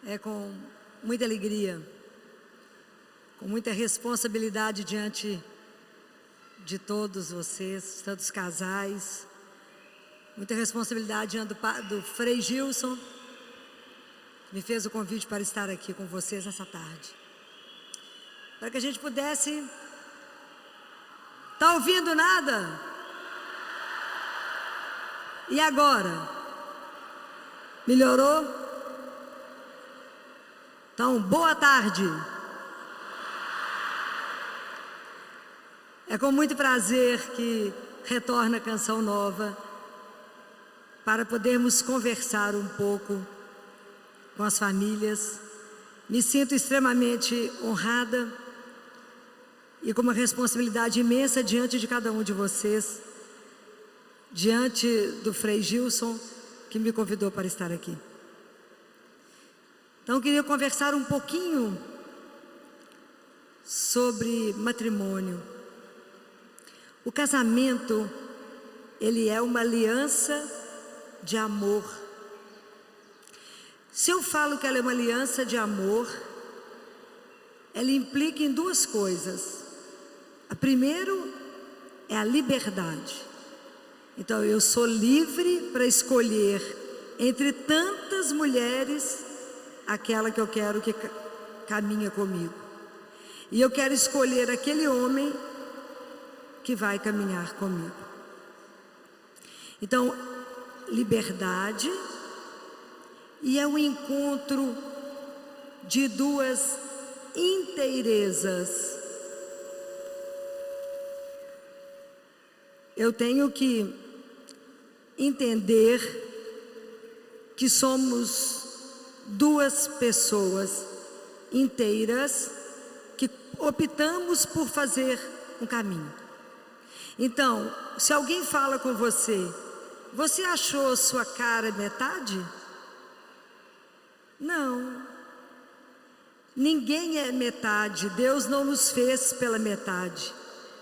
É com muita alegria, com muita responsabilidade diante de todos vocês, tantos casais, muita responsabilidade diante do Frei Gilson, que me fez o convite para estar aqui com vocês nessa tarde, para que a gente pudesse... Tá ouvindo nada? E agora? Melhorou? Então, boa tarde. É com muito prazer que retorna a Canção Nova para podermos conversar um pouco com as famílias. Me sinto extremamente honrada e com uma responsabilidade imensa diante de cada um de vocês, diante do Frei Gilson, que me convidou para estar aqui. Então, eu queria conversar um pouquinho sobre matrimônio. O casamento, ele é uma aliança de amor. Se eu falo que ela é uma aliança de amor, ela implica em duas coisas. A primeira é a liberdade. Então, eu sou livre para escolher entre tantas mulheres aquela que eu quero que caminha comigo. E eu quero escolher aquele homem que vai caminhar comigo. Então, liberdade, e é o encontro de duas inteirezas. Eu tenho que entender que somos duas pessoas inteiras que optamos por fazer um caminho. Então, se alguém fala com você, você achou sua cara metade? Não. Ninguém é metade. Deus não nos fez pela metade.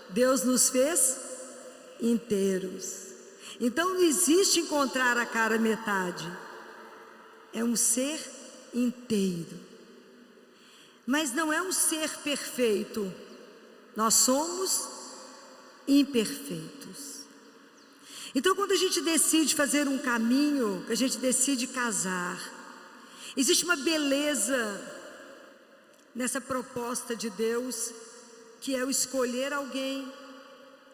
Deus nos fez inteiros. Então não existe encontrar a cara metade. É um ser inteiro. Mas não é um ser perfeito. Nós somos imperfeitos. Então, quando a gente decide fazer um caminho, que a gente decide casar, existe uma beleza nessa proposta de Deus, que é o escolher alguém,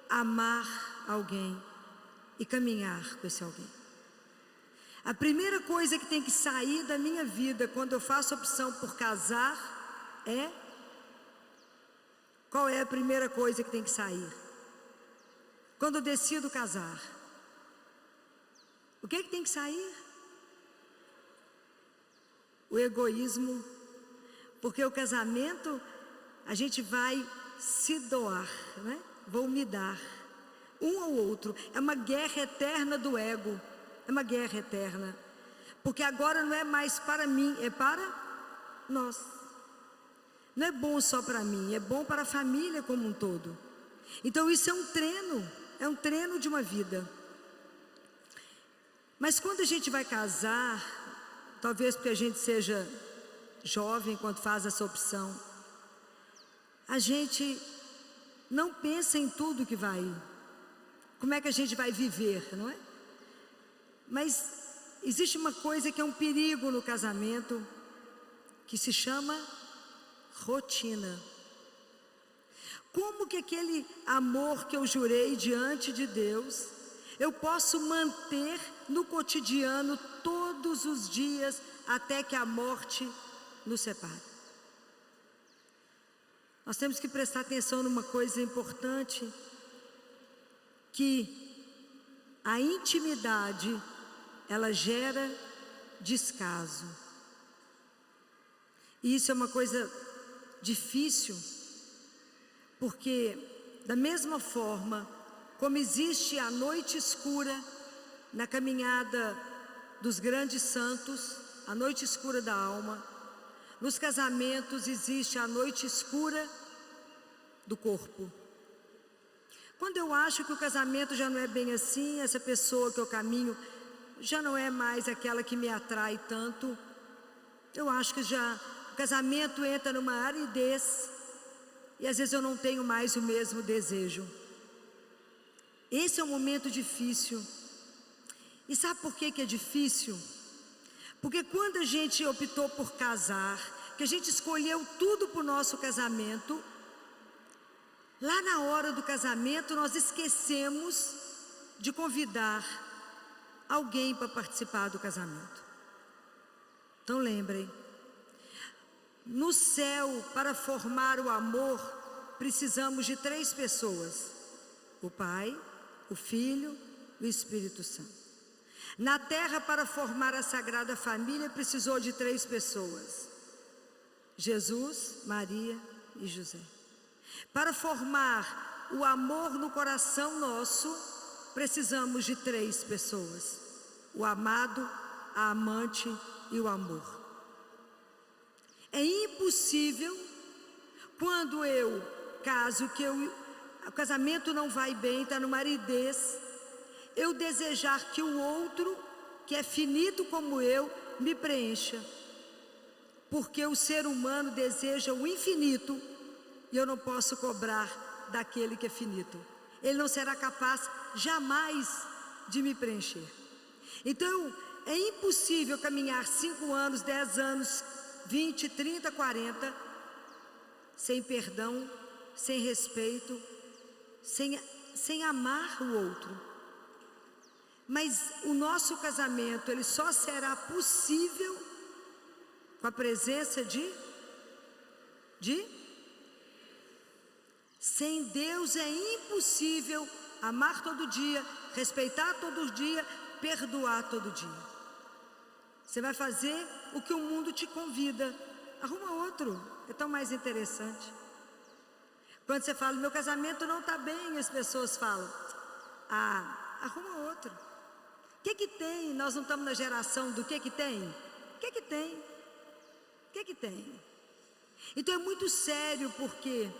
amar alguém e caminhar com esse alguém. A primeira coisa que tem que sair da minha vida quando eu faço opção por casar é... Qual é a primeira coisa que tem que sair? Quando eu decido casar, o que tem que sair? O egoísmo, porque o casamento, a gente vai se doar, né? Vou me dar, um ao outro. É uma guerra eterna do ego, é uma guerra eterna, porque agora não é mais para mim, é para nós. Não é bom só para mim, é bom para a família como um todo. Então isso é um treino de uma vida. Mas quando a gente vai casar, talvez porque a gente seja jovem quando faz essa opção, a gente não pensa em tudo que vai, como é que a gente vai viver, não é? Mas existe uma coisa que é um perigo no casamento, que se chama rotina. Como que aquele amor que eu jurei diante de Deus, eu posso manter no cotidiano todos os dias até que a morte nos separe? Nós temos que prestar atenção numa coisa importante, que a intimidade, ela gera descaso. E isso é uma coisa difícil, porque da mesma forma como existe a noite escura na caminhada dos grandes santos, a noite escura da alma, nos casamentos existe a noite escura do corpo. Quando eu acho que o casamento já não é bem assim, essa pessoa que eu caminho já não é mais aquela que me atrai tanto, Eu acho que já o casamento entra numa aridez e às vezes eu não tenho mais o mesmo desejo. Esse é um momento difícil. E sabe por que é difícil? Porque quando a gente optou por casar, que a gente escolheu tudo para o nosso casamento, lá na hora do casamento nós esquecemos de convidar alguém para participar do casamento. Então lembrem, no céu, para formar o amor, precisamos de 3 pessoas: o Pai, o Filho e o Espírito Santo. Na terra, para formar a Sagrada Família, precisou de 3 pessoas: Jesus, Maria e José. Para formar o amor no coração nosso, precisamos de 3 pessoas: o amado, a amante e o amor. É impossível, quando eu caso, que o casamento não vai bem, está numa aridez, eu desejar que o outro, que é finito como eu, me preencha. Porque o ser humano deseja o infinito e eu não posso cobrar daquele que é finito. Ele não será capaz jamais de me preencher. Então, é impossível caminhar 5 anos, 10 anos, 20, 30, 40, sem perdão, sem respeito, sem amar o outro. Mas o nosso casamento, ele só será possível com a presença de sem Deus é impossível amar todo dia, respeitar todo dia, perdoar todo dia. Você vai fazer o que o mundo te convida. Arruma outro, é tão mais interessante. Quando você fala, meu casamento não está bem, as pessoas falam, arruma outro. O que tem? Nós não estamos na geração do que tem? O que tem? O que tem? Então é muito sério, porque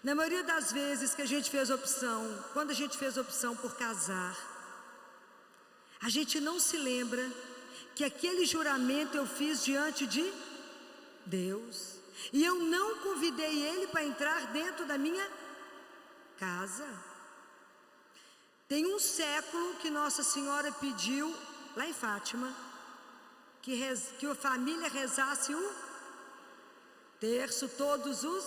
na maioria das vezes que a gente fez opção, quando a gente fez opção por casar, a gente não se lembra que aquele juramento eu fiz diante de Deus, e eu não convidei ele para entrar dentro da minha casa. Tem um século que Nossa Senhora pediu, lá em Fátima, que a família rezasse o terço todos os...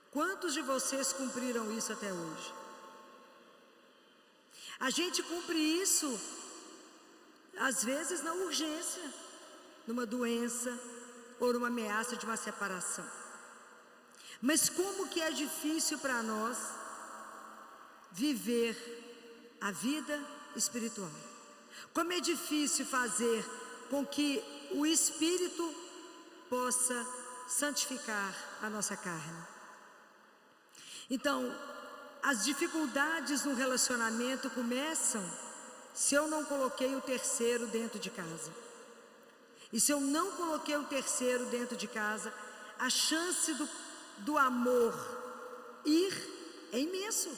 Quantos de vocês cumpriram isso até hoje? A gente cumpre isso, às vezes na urgência, numa doença ou numa ameaça de uma separação. Mas como que é difícil para nós viver a vida espiritual. Como é difícil fazer com que o Espírito possa santificar a nossa carne. Então, as dificuldades no relacionamento começam se eu não coloquei o terceiro dentro de casa. E se eu não coloquei o terceiro dentro de casa, a chance do amor ir é imenso.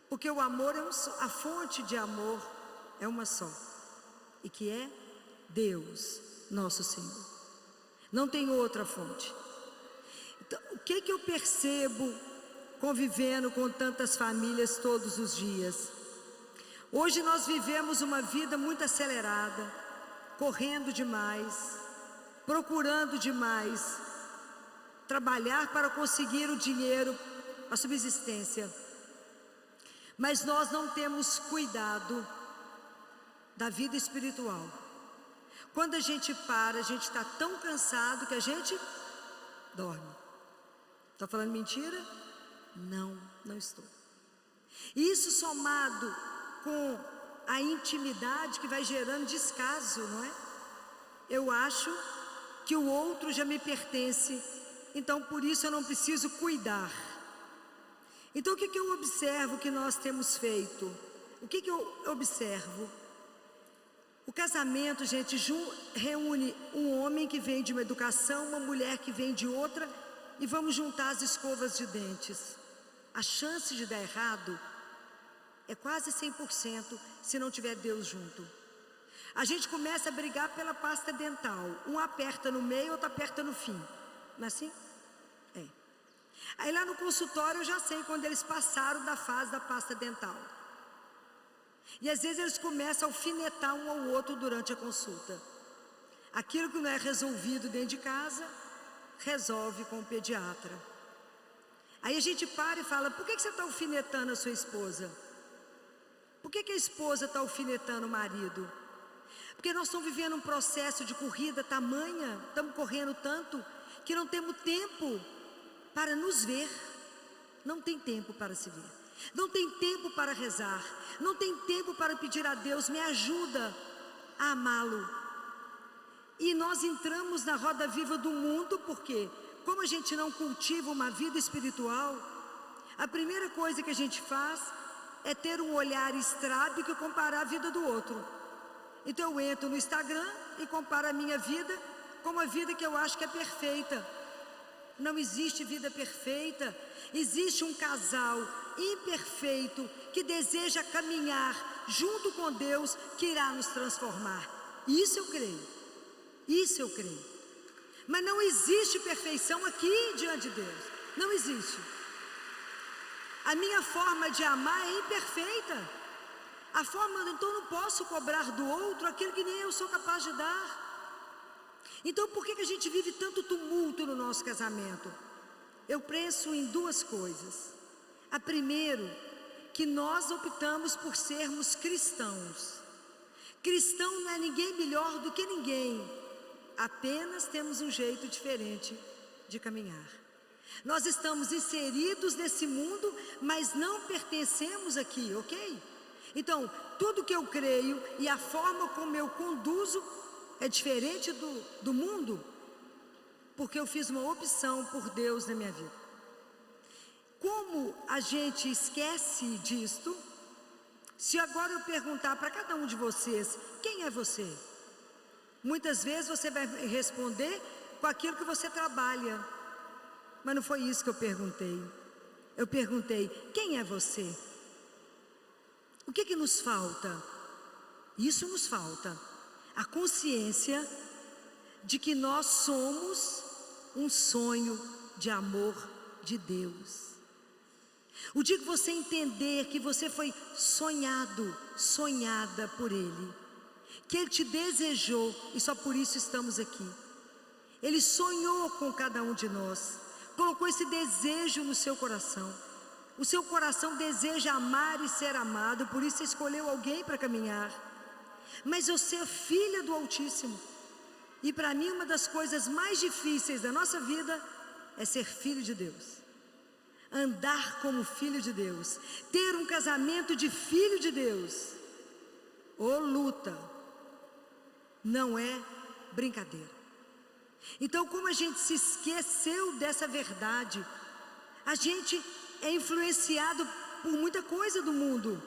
Porque o amor é a fonte de amor é uma só, e que é Deus, nosso Senhor. Não tem outra fonte. Então, o que eu percebo convivendo com tantas famílias todos os dias? Hoje nós vivemos uma vida muito acelerada, correndo demais, procurando demais, trabalhar para conseguir o dinheiro, a subsistência. Mas nós não temos cuidado da vida espiritual. Quando a gente para, a gente está tão cansado que a gente dorme. Estou falando mentira? Não estou. Isso somado com a intimidade que vai gerando descaso, não é? Eu acho que o outro já me pertence, então por isso eu não preciso cuidar. Então o que eu observo que nós temos feito? O que eu observo? O casamento, gente, reúne um homem que vem de uma educação, uma mulher que vem de outra, e vamos juntar as escovas de dentes. A chance de dar errado é quase 100% se não tiver Deus junto. A gente começa a brigar pela pasta dental. Um aperta no meio, outro aperta no fim. Não é assim? É. Aí lá no consultório eu já sei quando eles passaram da fase da pasta dental. E às vezes eles começam a alfinetar um ao outro durante a consulta. Aquilo que não é resolvido dentro de casa, resolve com o pediatra. Aí a gente para e fala: por que você está alfinetando a sua esposa? Por que a esposa está alfinetando o marido? Porque nós estamos vivendo um processo de corrida tamanha, estamos correndo tanto, que não temos tempo para nos ver. Não tem tempo para se ver. Não tem tempo para rezar. Não tem tempo para pedir a Deus: me ajuda a amá-lo. E nós entramos na roda viva do mundo, porque como a gente não cultiva uma vida espiritual, a primeira coisa que a gente faz é ter um olhar estrábico e comparar a vida do outro. Então eu entro no Instagram e comparo a minha vida com uma vida que eu acho que é perfeita. Não existe vida perfeita. Existe um casal imperfeito que deseja caminhar junto com Deus, que irá nos transformar. Isso eu creio. Isso eu creio. Mas não existe perfeição aqui diante de Deus. Não existe. A minha forma de amar é imperfeita. A forma, então eu não posso cobrar do outro aquilo que nem eu sou capaz de dar. Então por que a gente vive tanto tumulto no nosso casamento? Eu penso em duas coisas. A primeira, que nós optamos por sermos cristãos. Cristão não é ninguém melhor do que ninguém. Apenas temos um jeito diferente de caminhar. Nós estamos inseridos nesse mundo, mas não pertencemos aqui, ok? Então, tudo que eu creio e a forma como eu conduzo é diferente do mundo, porque eu fiz uma opção por Deus na minha vida. Como a gente esquece disto, se agora eu perguntar para cada um de vocês: quem é você? Muitas vezes você vai responder com aquilo que você trabalha. Mas não foi isso que eu perguntei. Eu perguntei: quem é você? O que nos falta? Isso nos falta. A consciência de que nós somos um sonho de amor de Deus. O dia que você entender que você foi sonhado, sonhada por Ele, que Ele te desejou, e só por isso estamos aqui. Ele sonhou com cada um de nós, colocou esse desejo no seu coração. O seu coração deseja amar e ser amado, por isso você escolheu alguém para caminhar. Mas eu ser filha do Altíssimo, e para mim uma das coisas mais difíceis da nossa vida é ser filho de Deus. Andar como filho de Deus, ter um casamento de filho de Deus. Ô luta, não é brincadeira. Então, como a gente se esqueceu dessa verdade, a gente é influenciado por muita coisa do mundo,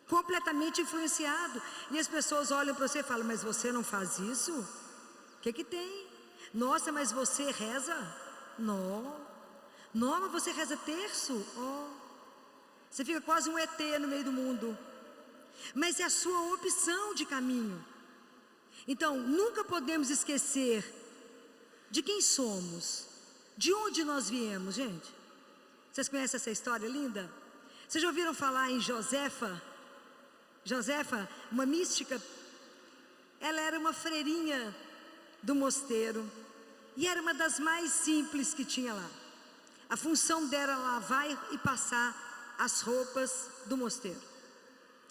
completamente influenciado. E as pessoas olham para você e falam: mas você não faz isso? O que tem? Nossa, mas você reza? Não, mas você reza terço? Você fica quase um ET no meio do mundo. Mas é a sua opção de caminho. Então, nunca podemos esquecer de quem somos, de onde nós viemos, gente. Vocês conhecem essa história linda? Vocês já ouviram falar em Josefa? Josefa, uma mística. Ela era uma freirinha do mosteiro e era uma das mais simples que tinha lá. A função dela era lavar e passar as roupas do mosteiro.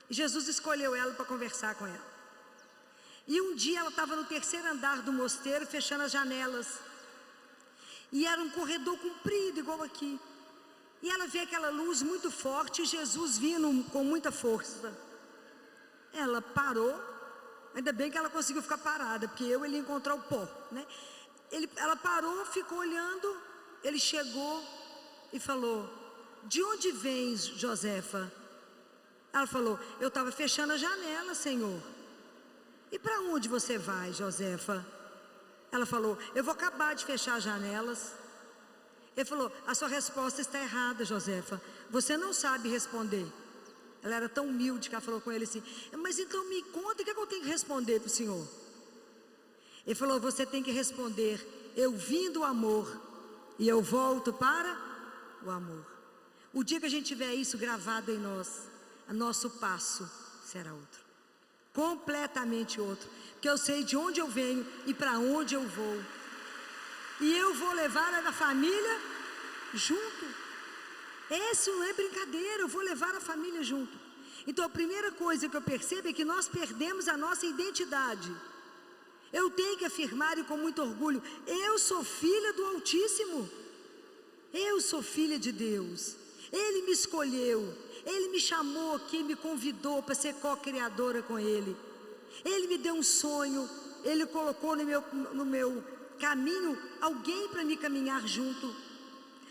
E Jesus escolheu ela para conversar com ela. E um dia ela estava no terceiro andar do mosteiro, fechando as janelas. E era um corredor comprido, igual aqui. E ela vê aquela luz muito forte e Jesus vindo com muita força. Ela parou, ainda bem que ela conseguiu ficar parada, porque ele ia encontrar o pó, né? Ela parou, ficou olhando, ele chegou e falou: de onde vens, Josefa? Ela falou: eu estava fechando a janela, Senhor. E para onde você vai, Josefa? Ela falou: eu vou acabar de fechar as janelas. Ele falou: a sua resposta está errada, Josefa. Você não sabe responder. Ela era tão humilde que ela falou com ele assim: mas então me conta, o que é que eu tenho que responder para o senhor? Ele falou: você tem que responder: eu vim do amor e eu volto para o amor. O dia que a gente tiver isso gravado em nós, o nosso passo será outro, completamente outro, porque eu sei de onde eu venho e para onde eu vou, e eu vou levar a família junto. Esse não é brincadeira, eu vou levar a família junto. Então a primeira coisa que eu percebo é que nós perdemos a nossa identidade. Eu tenho que afirmar, e com muito orgulho: eu sou filha do Altíssimo, eu sou filha de Deus. Ele me escolheu, Ele me chamou aqui, me convidou para ser co-criadora com Ele. Ele me deu um sonho, Ele colocou no meu caminho alguém para me caminhar junto,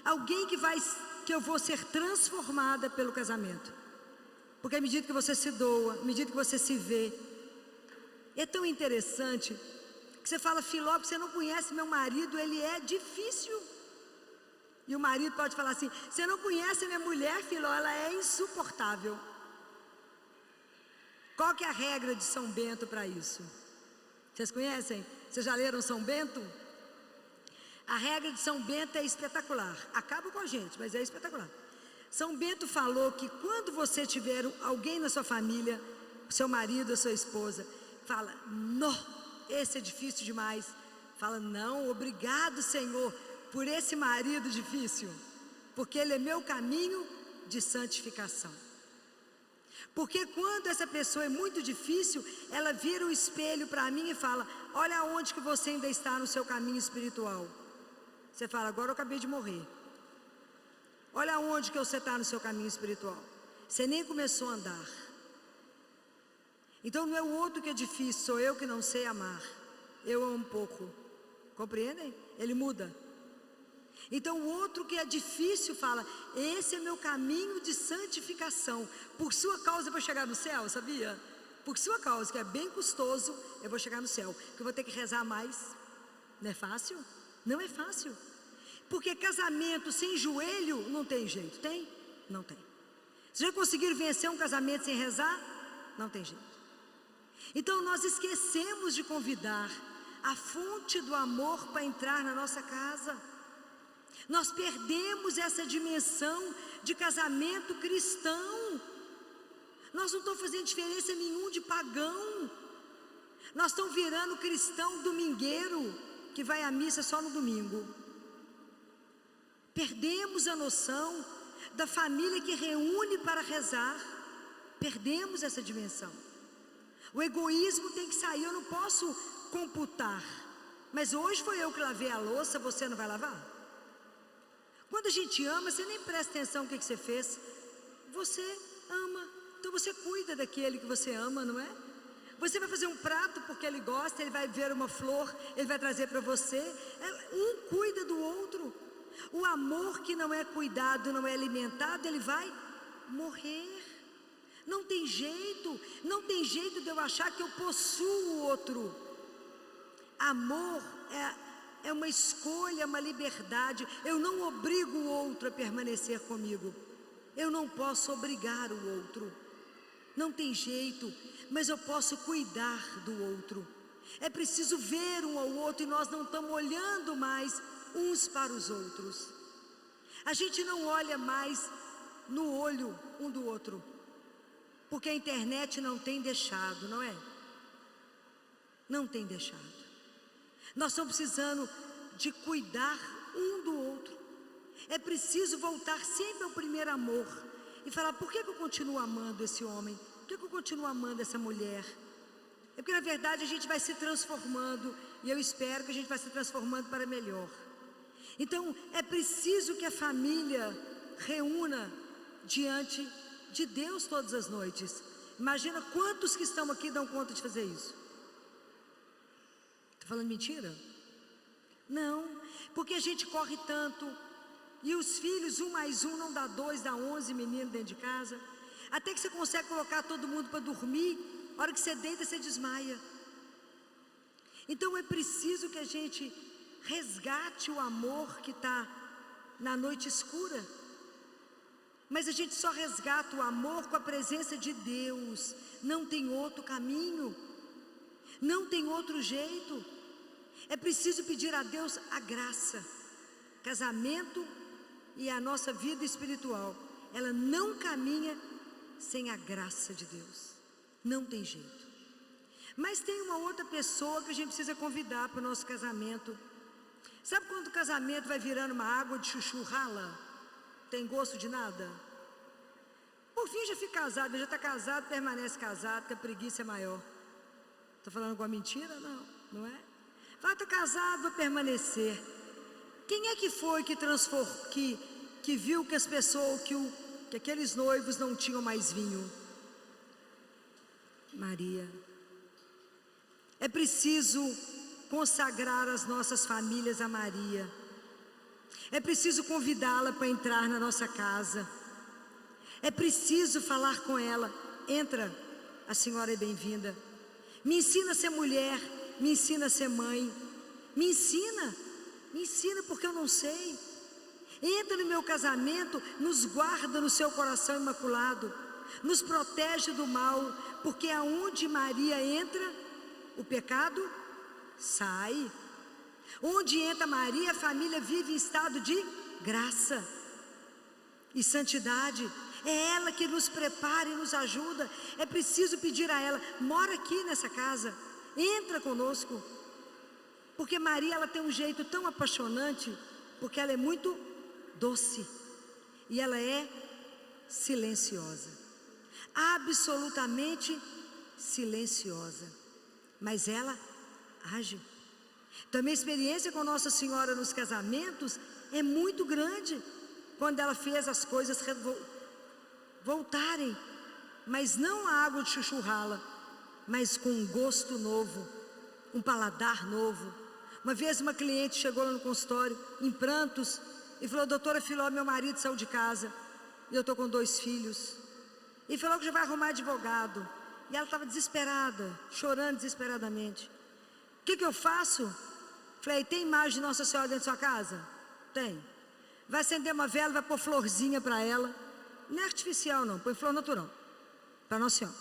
alguém que eu vou ser transformada pelo casamento, porque à medida que você se doa, à medida que você se vê, é tão interessante que você fala: Filó, você não conhece meu marido, ele é difícil. E o marido pode falar assim: você não conhece a minha mulher, Filó, ela é insuportável. Qual que é a regra de São Bento para isso? Vocês conhecem? Vocês já leram São Bento? A regra de São Bento é espetacular. Acaba com a gente, mas é espetacular. São Bento falou que quando você tiver alguém na sua família, seu marido, a sua esposa, fala: não, esse é difícil demais. Fala: não, obrigado, Senhor, por esse marido difícil, porque ele é meu caminho de santificação. Porque quando essa pessoa é muito difícil, ela vira um espelho para mim e fala: olha onde que você ainda está no seu caminho espiritual. Você fala: agora eu acabei de morrer. Olha onde que você está no seu caminho espiritual. Você nem começou a andar. Então não é o outro que é difícil, sou eu que não sei amar. Eu amo pouco. Compreendem? Ele muda. Então o outro que é difícil fala: esse é meu caminho de santificação. Por sua causa eu vou chegar no céu, sabia? Por sua causa, que é bem custoso, eu vou chegar no céu. Porque eu vou ter que rezar mais. Não é fácil? Não é fácil. Porque casamento sem joelho não tem jeito. Tem? Não tem. Vocês já conseguiram vencer um casamento sem rezar? Não tem jeito. Então nós esquecemos de convidar a fonte do amor para entrar na nossa casa. Nós perdemos essa dimensão de casamento cristão. Nós não estamos fazendo diferença nenhuma de pagão. Nós estamos virando cristão domingueiro, que vai à missa só no domingo. Perdemos a noção da família que reúne para rezar. Perdemos essa dimensão. O egoísmo tem que sair. Eu não posso computar: mas hoje foi eu que lavei a louça, você não vai lavar? Quando a gente ama, você nem presta atenção no que você fez. Você ama, então você cuida daquele que você ama, não é? Você vai fazer um prato porque ele gosta, ele vai ver uma flor, ele vai trazer para você. Um cuida do outro. O amor que não é cuidado, não é alimentado, ele vai morrer. Não tem jeito, não tem jeito de eu achar que eu possuo o outro. Amor é uma escolha, uma liberdade. Eu não obrigo o outro a permanecer comigo. Eu não posso obrigar o outro. Não tem jeito, mas eu posso cuidar do outro. É preciso ver um ao outro, e nós não estamos olhando mais uns para os outros. A gente não olha mais no olho um do outro, porque a internet não tem deixado, não é? Não tem deixado. Nós estamos precisando de cuidar um do outro. É preciso voltar sempre ao primeiro amor e falar: por que eu continuo amando esse homem? Por que eu continuo amando essa mulher? É porque na verdade a gente vai se transformando, e eu espero que a gente vai se transformando para melhor. Então é preciso que a família reúna diante de Deus todas as noites. Imagina quantos que estão aqui dão conta de fazer isso. Estou falando mentira? Não, porque a gente corre tanto, e os filhos, 1 mais 1 não dá 2, dá 11 meninos dentro de casa, até que você consegue colocar todo mundo para dormir. A hora que você deita, você desmaia. Então é preciso que a gente resgate o amor que está na noite escura. Mas a gente só resgata o amor com a presença de Deus. Não tem outro caminho, não tem outro jeito. É preciso pedir a Deus a graça. Casamento e a nossa vida espiritual, ela não caminha sem a graça de Deus. Não tem jeito. Mas tem uma outra pessoa que a gente precisa convidar para o nosso casamento. Sabe quando o casamento vai virando uma água de chuchu rala? Tem gosto de nada? Por fim já fica casado, já está casado, permanece casado, que a preguiça é maior. Estou falando alguma mentira? Não, não é? Fala, estou casado, vou permanecer. Quem é que foi que viu que as pessoas, que aqueles noivos não tinham mais vinho? Maria. É preciso consagrar as nossas famílias a Maria. É preciso convidá-la para entrar na nossa casa. É preciso falar com ela. Entra, a senhora é bem-vinda. Me ensina a ser mulher, me ensina a ser mãe. Me ensina porque eu não sei. Entra no meu casamento, nos guarda no seu coração imaculado, nos protege do mal, porque aonde Maria entra, o pecado sai. Onde entra Maria, a família vive em estado de graça e santidade. É ela que nos prepara e nos ajuda. É preciso pedir a ela, mora aqui nessa casa, entra conosco. Porque Maria, ela tem um jeito tão apaixonante, porque ela é muito doce e ela é silenciosa, absolutamente silenciosa, mas ela age. Então, minha experiência com Nossa Senhora nos casamentos é muito grande, quando ela fez as coisas voltarem, mas não a água de chuchu rala, mas com um gosto novo, um paladar novo. Uma vez uma cliente chegou lá no consultório, em prantos, e falou, doutora Filó, meu marido saiu de casa, e eu estou com 2 filhos, e falou que já vai arrumar advogado, e ela estava desesperada, chorando desesperadamente. O que eu faço? Falei, tem imagem de Nossa Senhora dentro da sua casa? Tem. Vai acender uma vela, vai pôr florzinha para ela, não é artificial não, põe flor natural, para Nossa Senhora.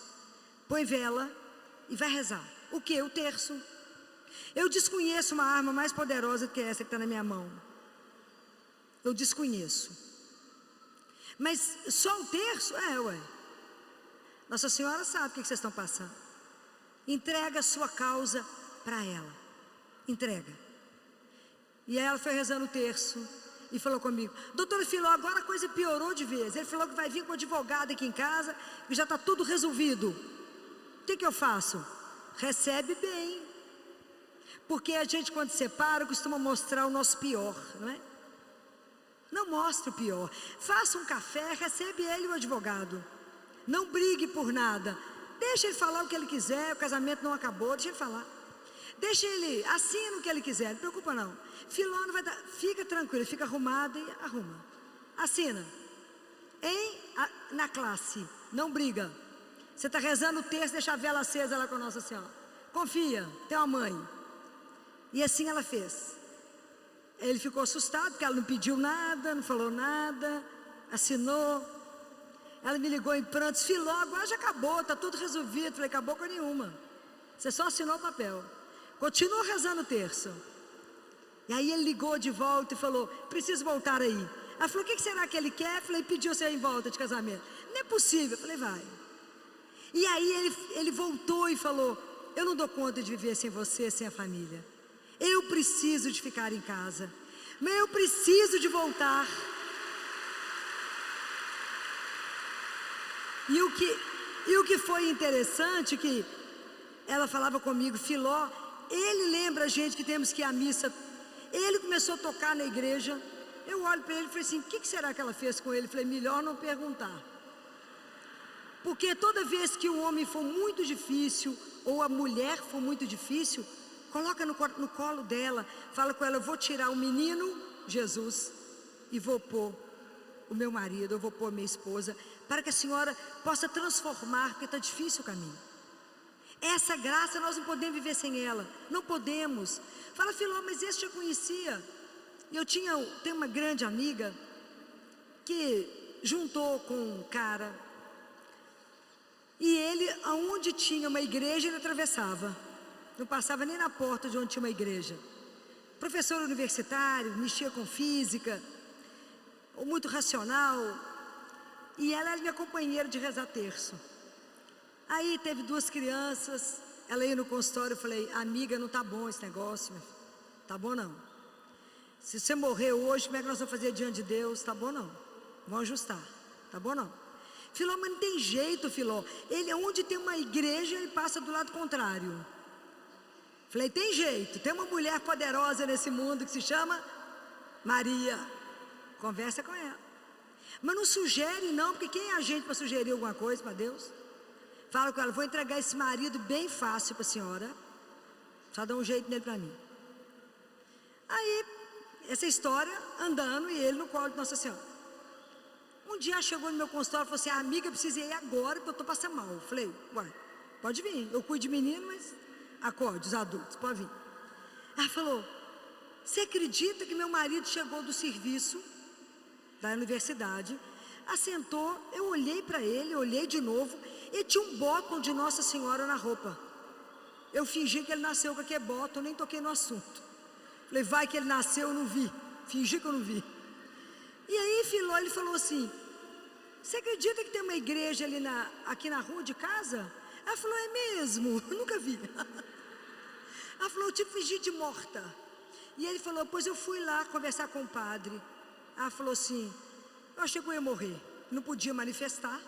Põe vela e vai rezar. O que? O terço. Eu desconheço uma arma mais poderosa do que essa que está na minha mão. Eu desconheço. Mas só o terço? Nossa Senhora sabe o que vocês estão passando. Entrega a sua causa para ela. Entrega. E aí ela foi rezando o terço e falou comigo, doutora Filó, agora a coisa piorou de vez. Ele falou que vai vir com advogado aqui em casa e já está tudo resolvido. O que eu faço? Recebe bem. Porque a gente, quando separa, costuma mostrar o nosso pior, não é? Não mostre o pior. Faça um café, recebe ele o advogado. Não brigue por nada. Deixa ele falar o que ele quiser, o casamento não acabou, deixa ele falar. Deixa ele, assina o que ele quiser, não se preocupa não. Filó não vai dar, fica tranquilo, fica arrumado e arruma. Assina. Na classe, não briga. Você está rezando o terço, deixa a vela acesa lá com a Nossa Senhora. Confia, tem uma mãe. E assim ela fez. Ele ficou assustado, porque ela não pediu nada, não falou nada, assinou. Ela me ligou em prantos, Filó, agora já acabou, está tudo resolvido. Falei, acabou com nenhuma. Você só assinou o papel. Continuou rezando o terço. E aí ele ligou de volta e falou, preciso voltar aí. Ela falou, o que será que ele quer? Falei, pediu você em volta de casamento. Não é possível. Falei, vai. E aí ele voltou e falou, eu não dou conta de viver sem você, sem a família. Eu preciso de ficar em casa. Mas eu preciso de voltar. E o que foi interessante, que ela falava comigo, Filó, ele lembra a gente que temos que ir à missa. Ele começou a tocar na igreja. Eu olho para ele e falei assim, o que será que ela fez com ele? Eu falei, melhor não perguntar. Porque toda vez que o homem for muito difícil, ou a mulher for muito difícil, coloca no colo dela, fala com ela, eu vou tirar o menino, Jesus, e vou pôr o meu marido, eu vou pôr minha esposa, para que a senhora possa transformar, porque está difícil o caminho. Essa graça nós não podemos viver sem ela, não podemos. Fala, Filó, mas esse eu conhecia. Eu tenho uma grande amiga, que juntou com um cara, e ele, aonde tinha uma igreja, ele atravessava, não passava nem na porta de onde tinha uma igreja. Professor universitário, mexia com física, muito racional, e ela era minha companheira de rezar terço. Aí teve 2 crianças, ela ia no consultório, eu falei, amiga, não tá bom esse negócio, meu filho. Tá bom não. Se você morrer hoje, como é que nós vamos fazer diante de Deus? Tá bom não. Vamos ajustar, tá bom não. Filó, mas não tem jeito, Filó. Ele, onde tem uma igreja, ele passa do lado contrário. Falei, tem jeito, tem uma mulher poderosa nesse mundo que se chama Maria. Conversa com ela. Mas não sugere não, porque quem é a gente para sugerir alguma coisa para Deus? Fala com ela, vou entregar esse marido bem fácil para a senhora. Só dá um jeito nele para mim. Aí, essa história, andando, e ele no colo de Nossa Senhora. Um dia ela chegou no meu consultório e falou assim, amiga, precisa ir agora, porque eu estou passando mal. Eu falei, uai, pode vir, eu cuido de menino, mas acorde, os adultos, pode vir. Ela falou, você acredita que meu marido chegou do serviço da universidade, assentou, eu olhei para ele, olhei de novo, e tinha um bottom de Nossa Senhora na roupa. Eu fingi que ele nasceu com aquele bottom, nem toquei no assunto. Falei, vai que ele nasceu, eu não vi, fingi que eu não vi. E aí, Filó, ele falou assim, você acredita que tem uma igreja ali aqui na rua de casa? Ela falou, é mesmo? Eu nunca vi. Ela falou, eu te fingi de morta. E ele falou, pois eu fui lá conversar com o padre. Ela falou assim, eu achei que eu ia morrer. Não podia manifestar,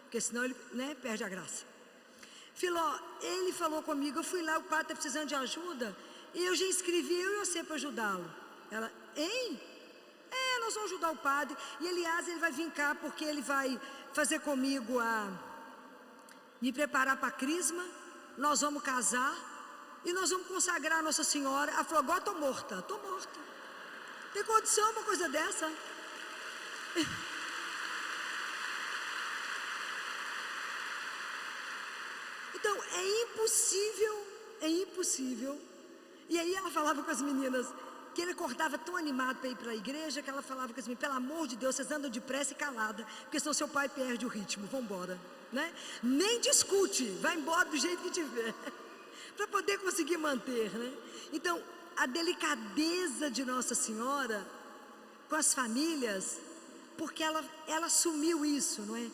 porque senão ele, perde a graça. Filó, ele falou comigo, eu fui lá, o padre está precisando de ajuda, e eu já inscrevi eu e você para ajudá-lo. Ela, hein? Nós vamos ajudar o padre, e aliás ele vai vir cá, porque ele vai fazer comigo me preparar para a crisma, nós vamos casar, e nós vamos consagrar a Nossa Senhora. Ela falou, agora estou morta. Tem condição uma coisa dessa? Então, é impossível. E aí ela falava com as meninas, que ele acordava tão animado para ir para a igreja, que ela falava com as meninas, pelo amor de Deus, vocês andam depressa e calada, porque senão seu pai perde o ritmo, vamos embora. Nem discute, vai embora do jeito que tiver, para poder conseguir manter. Então, a delicadeza de Nossa Senhora com as famílias, porque ela assumiu isso, não é?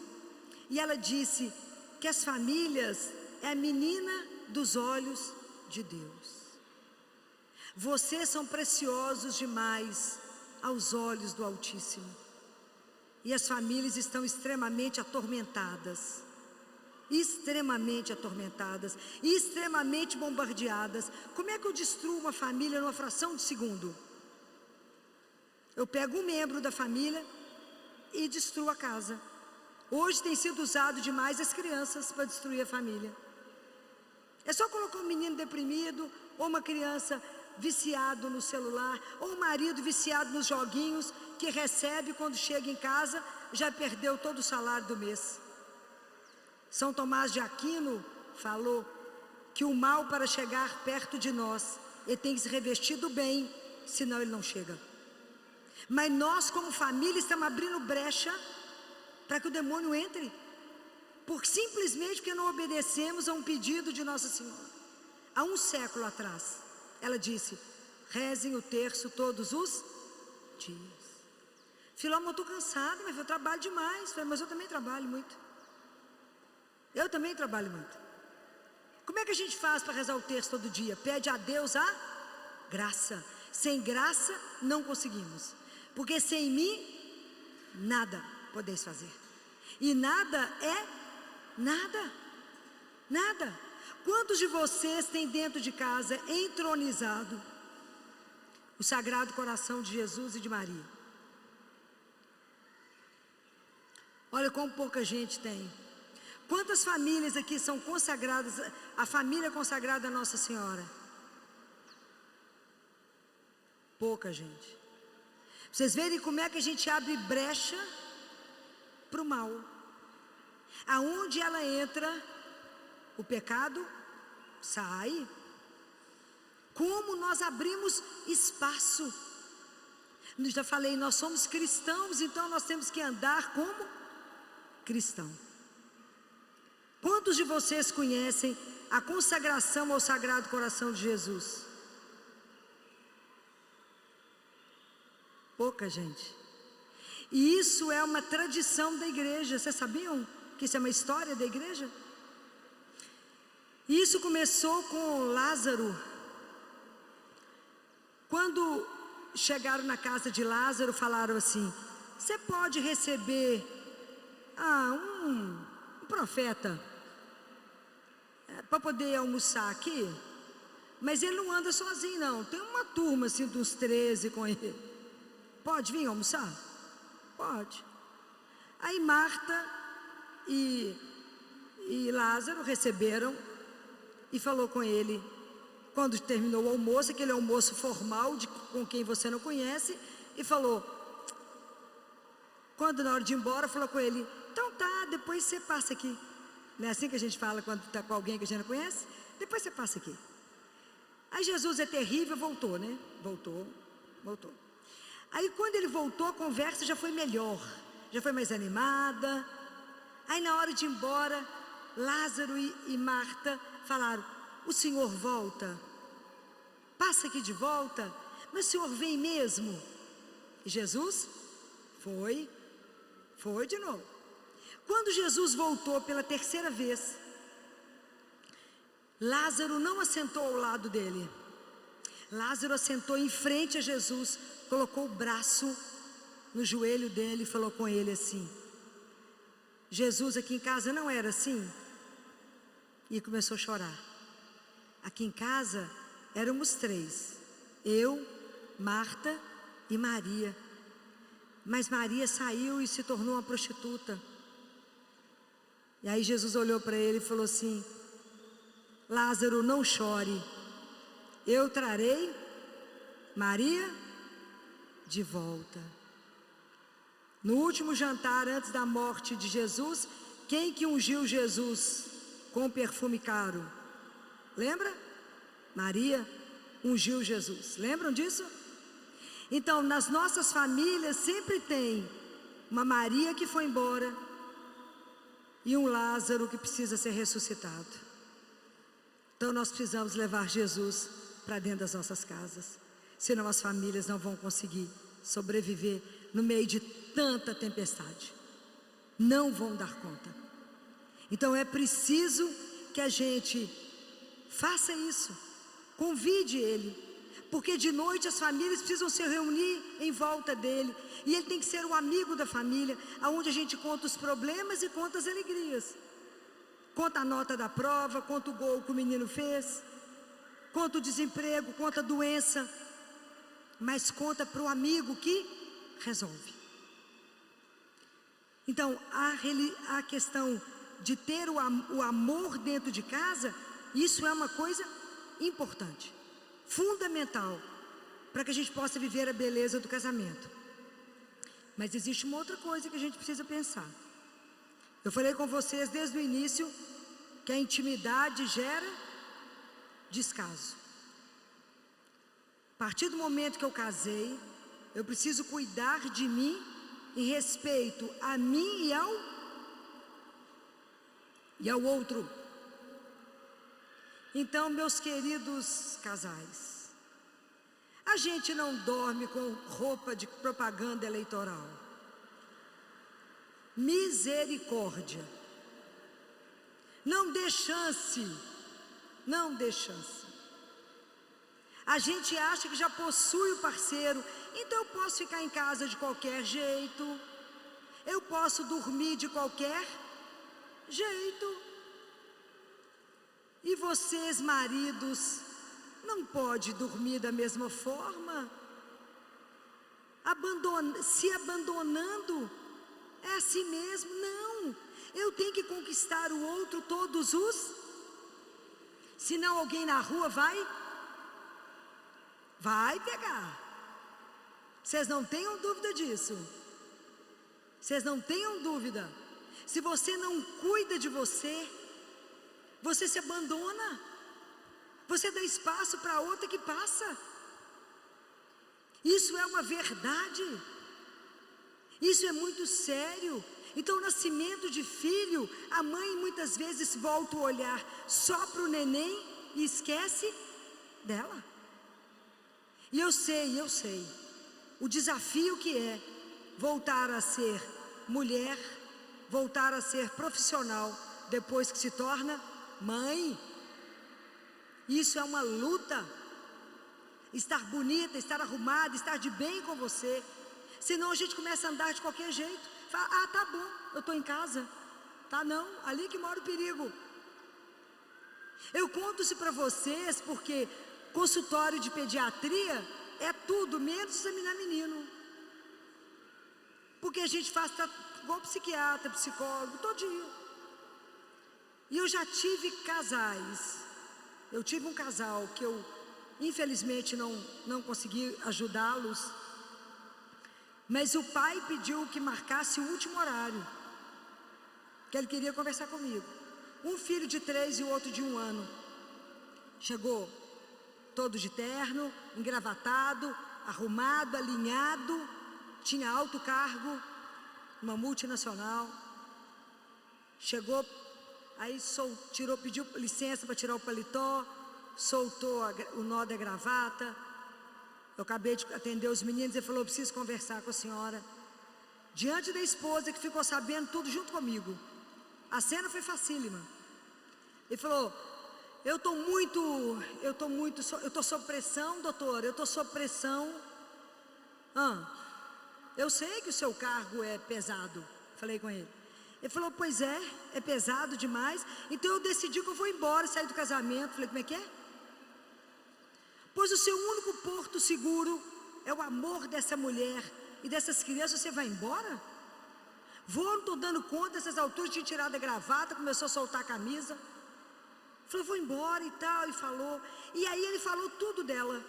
E ela disse que as famílias é a menina dos olhos de Deus. Vocês são preciosos demais aos olhos do Altíssimo. E as famílias estão extremamente atormentadas, e extremamente bombardeadas. Como é que eu destruo uma família numa fração de segundo? Eu pego um membro da família e destruo a casa. Hoje tem sido usado demais as crianças para destruir a família. É só colocar um menino deprimido, ou uma criança viciado no celular, ou um marido viciado nos joguinhos, que recebe, quando chega em casa, já perdeu todo o salário do mês. São Tomás de Aquino falou que o mal, para chegar perto de nós, ele tem que se revestir do bem, senão ele não chega. Mas nós, como família, estamos abrindo brecha para que o demônio entre, simplesmente porque não obedecemos a um pedido de Nossa Senhora. Há um século atrás, ela disse, rezem o terço todos os dias. Filó, eu estou cansada, mas eu trabalho demais. Falei, mas eu também trabalho muito. Como é que a gente faz para rezar o terço todo dia? Pede a Deus a graça. Sem graça não conseguimos, porque sem mim nada podeis fazer. E nada é nada. Quantos de vocês têm dentro de casa entronizado o Sagrado Coração de Jesus e de Maria? Olha como pouca gente tem. Quantas famílias aqui são consagradas, a família consagrada a Nossa Senhora? Pouca gente. Vocês verem como é que a gente abre brecha para o mal. Aonde ela entra, o pecado sai. Como nós abrimos espaço. Já falei, nós somos cristãos, então nós temos que andar como cristão. Quantos de vocês conhecem a consagração ao Sagrado Coração de Jesus? Pouca gente. E isso é uma tradição da igreja. Vocês sabiam que isso é uma história da igreja? Isso começou com Lázaro. Quando chegaram na casa de Lázaro, falaram assim: você pode receber um profeta para poder almoçar aqui? Mas ele não anda sozinho não, tem uma turma assim dos 13 com ele. Pode vir almoçar? Pode. Aí Marta e Lázaro receberam e falou com ele, quando terminou o almoço, aquele almoço formal com quem você não conhece, e falou, quando na hora de ir embora, falou com ele, então tá, depois você passa aqui. Não é assim que a gente fala quando está com alguém que a gente não conhece? Depois você passa aqui. Aí Jesus é terrível, voltou, né? Voltou. Aí quando ele voltou, a conversa já foi melhor, já foi mais animada. Aí na hora de ir embora, Lázaro e Marta falaram, o senhor volta? Passa aqui de volta? Mas o senhor vem mesmo? E Jesus foi de novo. Quando Jesus voltou pela terceira vez, Lázaro não assentou ao lado dele. Lázaro assentou em frente a Jesus, colocou o braço no joelho dele e falou com ele assim, Jesus, aqui em casa não era assim? E começou a chorar. Aqui em casa éramos 3, eu, Marta e Maria. Mas Maria saiu e se tornou uma prostituta. E aí Jesus olhou para ele e falou assim, Lázaro, não chore, eu trarei Maria de volta. No último jantar, antes da morte de Jesus, quem que ungiu Jesus com perfume caro? Lembra? Maria ungiu Jesus. Lembram disso? Então, nas nossas famílias sempre tem uma Maria que foi embora e um Lázaro que precisa ser ressuscitado. Então nós precisamos levar Jesus para dentro das nossas casas, senão as famílias não vão conseguir sobreviver no meio de tanta tempestade, não vão dar conta. Então é preciso que a gente faça isso, convide ele, porque de noite as famílias precisam se reunir em volta dele, e ele tem que ser o amigo da família, aonde a gente conta os problemas e conta as alegrias, conta a nota da prova, conta o gol que o menino fez, conta o desemprego, conta a doença, mas conta para o amigo que resolve. Então a questão de ter o amor dentro de casa, isso é uma coisa importante, fundamental, para que a gente possa viver a beleza do casamento. Mas existe uma outra coisa que a gente precisa pensar. Eu falei com vocês desde o início que a intimidade gera descaso. A partir do momento que eu casei, eu preciso cuidar de mim em respeito a mim e ao outro. Então, meus queridos casais, a gente não dorme com roupa de propaganda eleitoral. Misericórdia. Não dê chance. A gente acha que já possui o parceiro, então eu posso ficar em casa de qualquer jeito, eu posso dormir de qualquer jeito. E vocês, maridos, não podem dormir da mesma forma, se abandonando, é assim mesmo? Não, eu tenho que conquistar o outro todos os, senão alguém na rua vai pegar. Vocês não tenham dúvida disso. Vocês não tenham dúvida. Se você não cuida de você, você se abandona, você dá espaço para outra que passa. Isso é uma verdade. Isso é muito sério. Então, o nascimento de filho, a mãe muitas vezes volta o olhar só para o neném e esquece dela. E eu sei, o desafio que é voltar a ser mulher, voltar a ser profissional, depois que se torna mãe. Isso é uma luta. Estar bonita, estar arrumada, estar de bem com você. Senão a gente começa a andar de qualquer jeito. Fala, tá bom, eu estou em casa. Tá não, ali que mora o perigo. Eu conto isso para vocês porque consultório de pediatria é tudo menos examinar menino. Porque a gente faz igual psiquiatra, psicólogo, todo dia. E eu já tive casais. Eu tive um casal que eu infelizmente não consegui ajudá-los. Mas o pai pediu que marcasse o último horário, que ele queria conversar comigo. Um filho de 3 e o outro de 1 ano. Chegou todo de terno, engravatado, arrumado, alinhado, tinha alto cargo, uma multinacional. Chegou, aí pediu licença para tirar o paletó, soltou o nó da gravata. Eu acabei de atender os meninos, ele falou, eu preciso conversar com a senhora. Diante da esposa que ficou sabendo tudo junto comigo. A cena foi facílima. Ele falou, eu estou sob pressão, doutor, eu estou sob pressão. Eu sei que o seu cargo é pesado, falei com ele. Ele falou, pois é pesado demais, então eu decidi que eu vou embora, sair do casamento. Falei, como é que é? Pois o seu único porto seguro é o amor dessa mulher e dessas crianças, você vai embora? Não estou dando conta, dessas alturas, tinha tirado a gravata, começou a soltar a camisa. Falou, vou embora e tal, e falou. E aí ele falou tudo dela,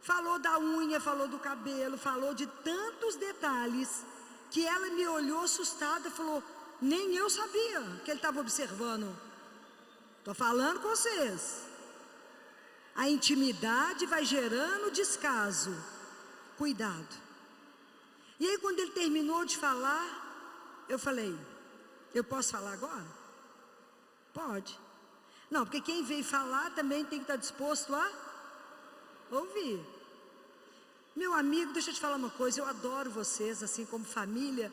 falou da unha, falou do cabelo, falou de tantos detalhes, que ela me olhou assustada, falou, nem eu sabia que ele estava observando. Estou falando com vocês. A intimidade vai gerando descaso. Cuidado. E aí quando ele terminou de falar, eu falei, eu posso falar agora? Pode. Não, porque quem veio falar também tem que estar disposto a ouvir. Meu amigo, deixa eu te falar uma coisa, eu adoro vocês, assim como família,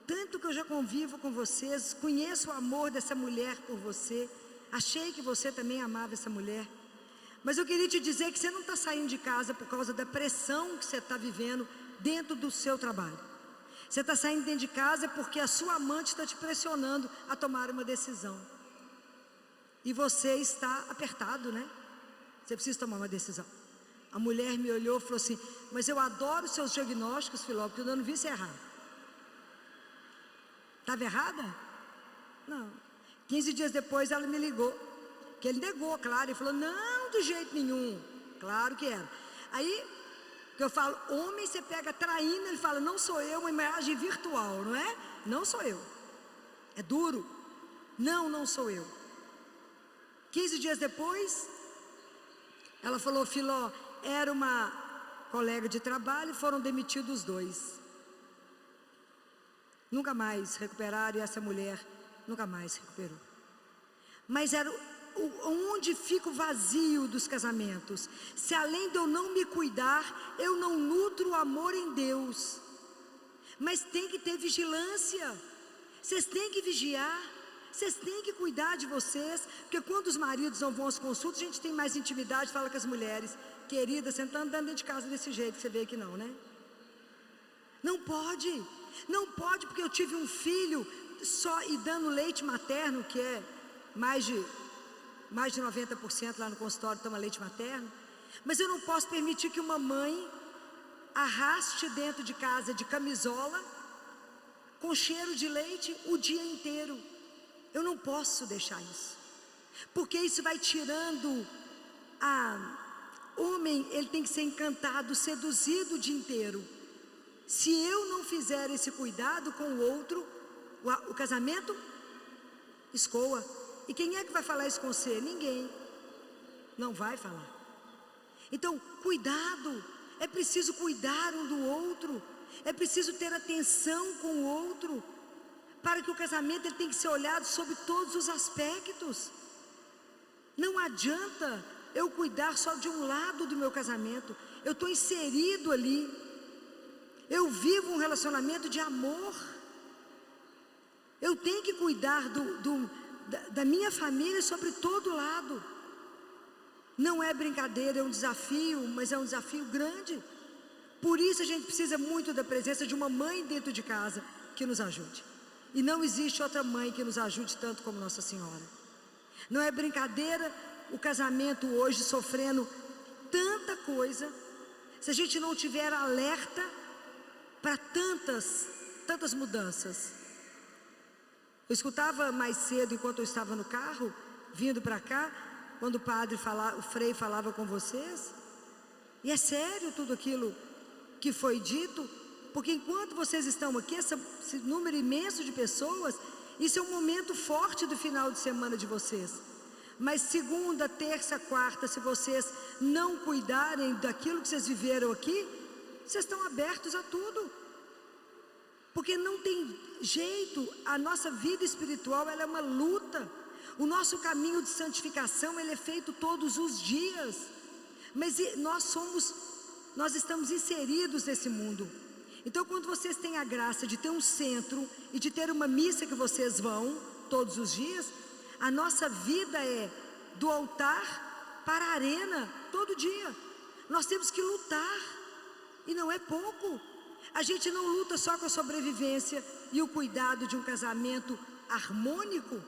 tanto que eu já convivo com vocês, conheço o amor dessa mulher por você, achei que você também amava essa mulher. Mas eu queria te dizer que você não está saindo de casa por causa da pressão que você está vivendo dentro do seu trabalho. Você está saindo dentro de casa porque a sua amante está te pressionando a tomar uma decisão. E você está apertado, né? Você precisa tomar uma decisão. A mulher me olhou e falou assim, mas eu adoro os seus diagnósticos, Filó, porque eu não vi você errar. Estava errada? Não. 15 dias depois ela me ligou. Que ele negou, claro, ele falou, não, de jeito nenhum. Claro que era. Aí, que eu falo, homem você pega traindo, ele fala, não sou eu, uma imagem virtual, não é? Não sou eu. É duro. Não sou eu. 15 dias depois, ela falou, Filó, era uma colega de trabalho, foram demitidos os 2. Nunca mais recuperaram, e essa mulher nunca mais recuperou. Mas era onde fica o vazio dos casamentos? Se além de eu não me cuidar, eu não nutro o amor em Deus. Mas tem que ter vigilância. Vocês têm que vigiar. Vocês têm que cuidar de vocês. Porque quando os maridos não vão às consultas, a gente tem mais intimidade, fala com as mulheres, querida, você não está andando dentro de casa desse jeito, você vê que não, né? Não pode. Não pode, porque eu tive um filho só e dando leite materno, que é mais de 90% lá no consultório toma leite materno. Mas eu não posso permitir que uma mãe arraste dentro de casa de camisola com cheiro de leite o dia inteiro. Eu não posso deixar isso, porque isso vai tirando homem, ele tem que ser encantado, seduzido o dia inteiro. Se eu não fizer esse cuidado com o outro, o casamento escoa. E quem é que vai falar isso com você? Ninguém. Não vai falar. Então, cuidado. é preciso cuidar um do outro, é preciso ter atenção com o outro, para que o casamento ele tem que ser olhado sobre todos os aspectos. Não adianta eu cuidar só de um lado do meu casamento, eu estou inserido ali, eu vivo um relacionamento de amor, eu tenho que cuidar da minha família sobre todo lado. Não é brincadeira, é um desafio, mas é um desafio grande. Por isso a gente precisa muito da presença de uma mãe dentro de casa que nos ajude. E não existe outra mãe que nos ajude tanto como Nossa Senhora. Não é brincadeira o casamento hoje sofrendo tanta coisa, se a gente não tiver alerta para tantas mudanças. Eu escutava mais cedo, enquanto eu estava no carro, vindo para cá, quando o Frei falava com vocês, e é sério tudo aquilo que foi dito, porque enquanto vocês estão aqui, esse número imenso de pessoas, isso é um momento forte do final de semana de vocês. Mas segunda, terça, quarta, se vocês não cuidarem daquilo que vocês viveram aqui, vocês estão abertos a tudo. Porque não tem jeito, a nossa vida espiritual ela é uma luta. O nosso caminho de santificação ele é feito todos os dias. Mas nós estamos inseridos nesse mundo. Então quando vocês têm a graça de ter um centro e de ter uma missa que vocês vão todos os dias, a nossa vida é do altar para a arena todo dia. Nós temos que lutar, e não é pouco. A gente não luta só com a sobrevivência e o cuidado de um casamento harmônico,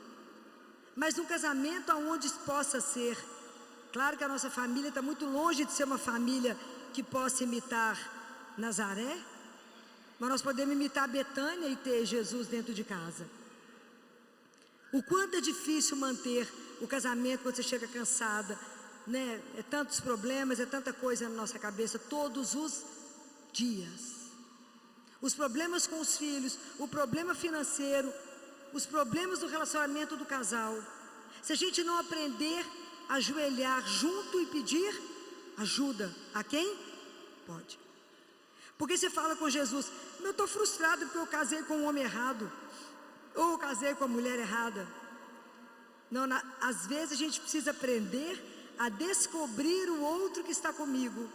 mas um casamento onde possa ser. Claro que a nossa família está muito longe de ser uma família que possa imitar Nazaré, mas nós podemos imitar Betânia e ter Jesus dentro de casa. O quanto é difícil manter o casamento quando você chega cansada, né? É tantos problemas, é tanta coisa na nossa cabeça todos os dias. Os problemas com os filhos, o problema financeiro, os problemas do relacionamento do casal. Se a gente não aprender a ajoelhar junto e pedir ajuda a quem? Pode. Porque você fala com Jesus, eu estou frustrado porque eu casei com um homem errado, ou eu casei com a mulher errada. Não, às vezes a gente precisa aprender a descobrir o outro que está comigo,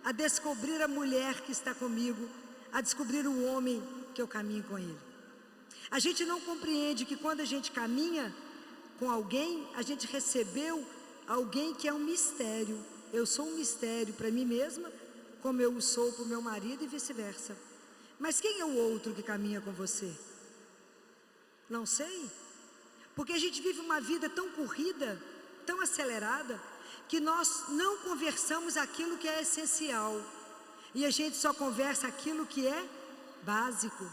a descobrir a mulher que está comigo, a descobrir o homem que eu caminho com ele. A gente não compreende que quando a gente caminha com alguém, a gente recebeu alguém que é um mistério. Eu sou um mistério para mim mesma, como eu o sou para o meu marido e vice-versa. Mas quem é o outro que caminha com você? Não sei. Porque a gente vive uma vida tão corrida, tão acelerada, que nós não conversamos aquilo que é essencial. E a gente só conversa aquilo que é básico.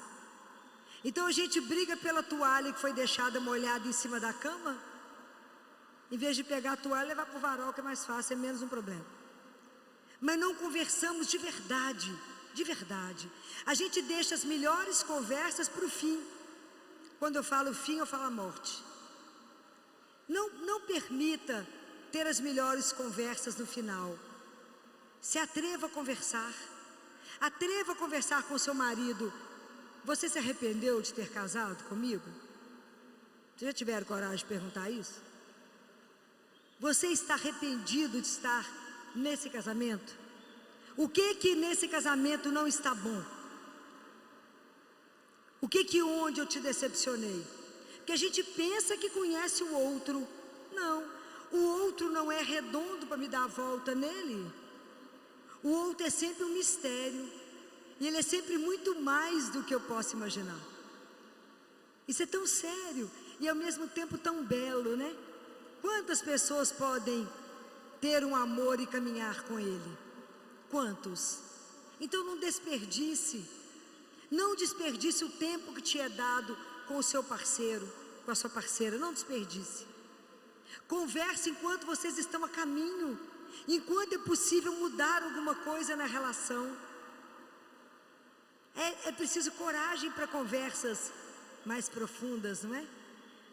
Então a gente briga pela toalha que foi deixada molhada em cima da cama, em vez de pegar a toalha e levar para o varal, que é mais fácil, é menos um problema. Mas não conversamos de verdade, de verdade. A gente deixa as melhores conversas para o fim. Quando eu falo fim, eu falo a morte. Não permita ter as melhores conversas no final. Se atreva a conversar. Atreva a conversar com seu marido. Você se arrependeu de ter casado comigo? Vocês já tiveram coragem de perguntar isso? Você está arrependido de estar nesse casamento? O que nesse casamento não está bom? O que onde eu te decepcionei? Porque a gente pensa que conhece o outro. Não, o outro não é redondo para me dar a volta nele. O outro é sempre um mistério. E ele é sempre muito mais do que eu posso imaginar. Isso é tão sério e ao mesmo tempo tão belo, né? Quantas pessoas podem ter um amor e caminhar com ele? Quantos? Então não desperdice. Não desperdice o tempo que te é dado com o seu parceiro, com a sua parceira. Não desperdice. Converse enquanto vocês estão a caminho. Enquanto é possível mudar alguma coisa na relação. É preciso coragem para conversas mais profundas, não é?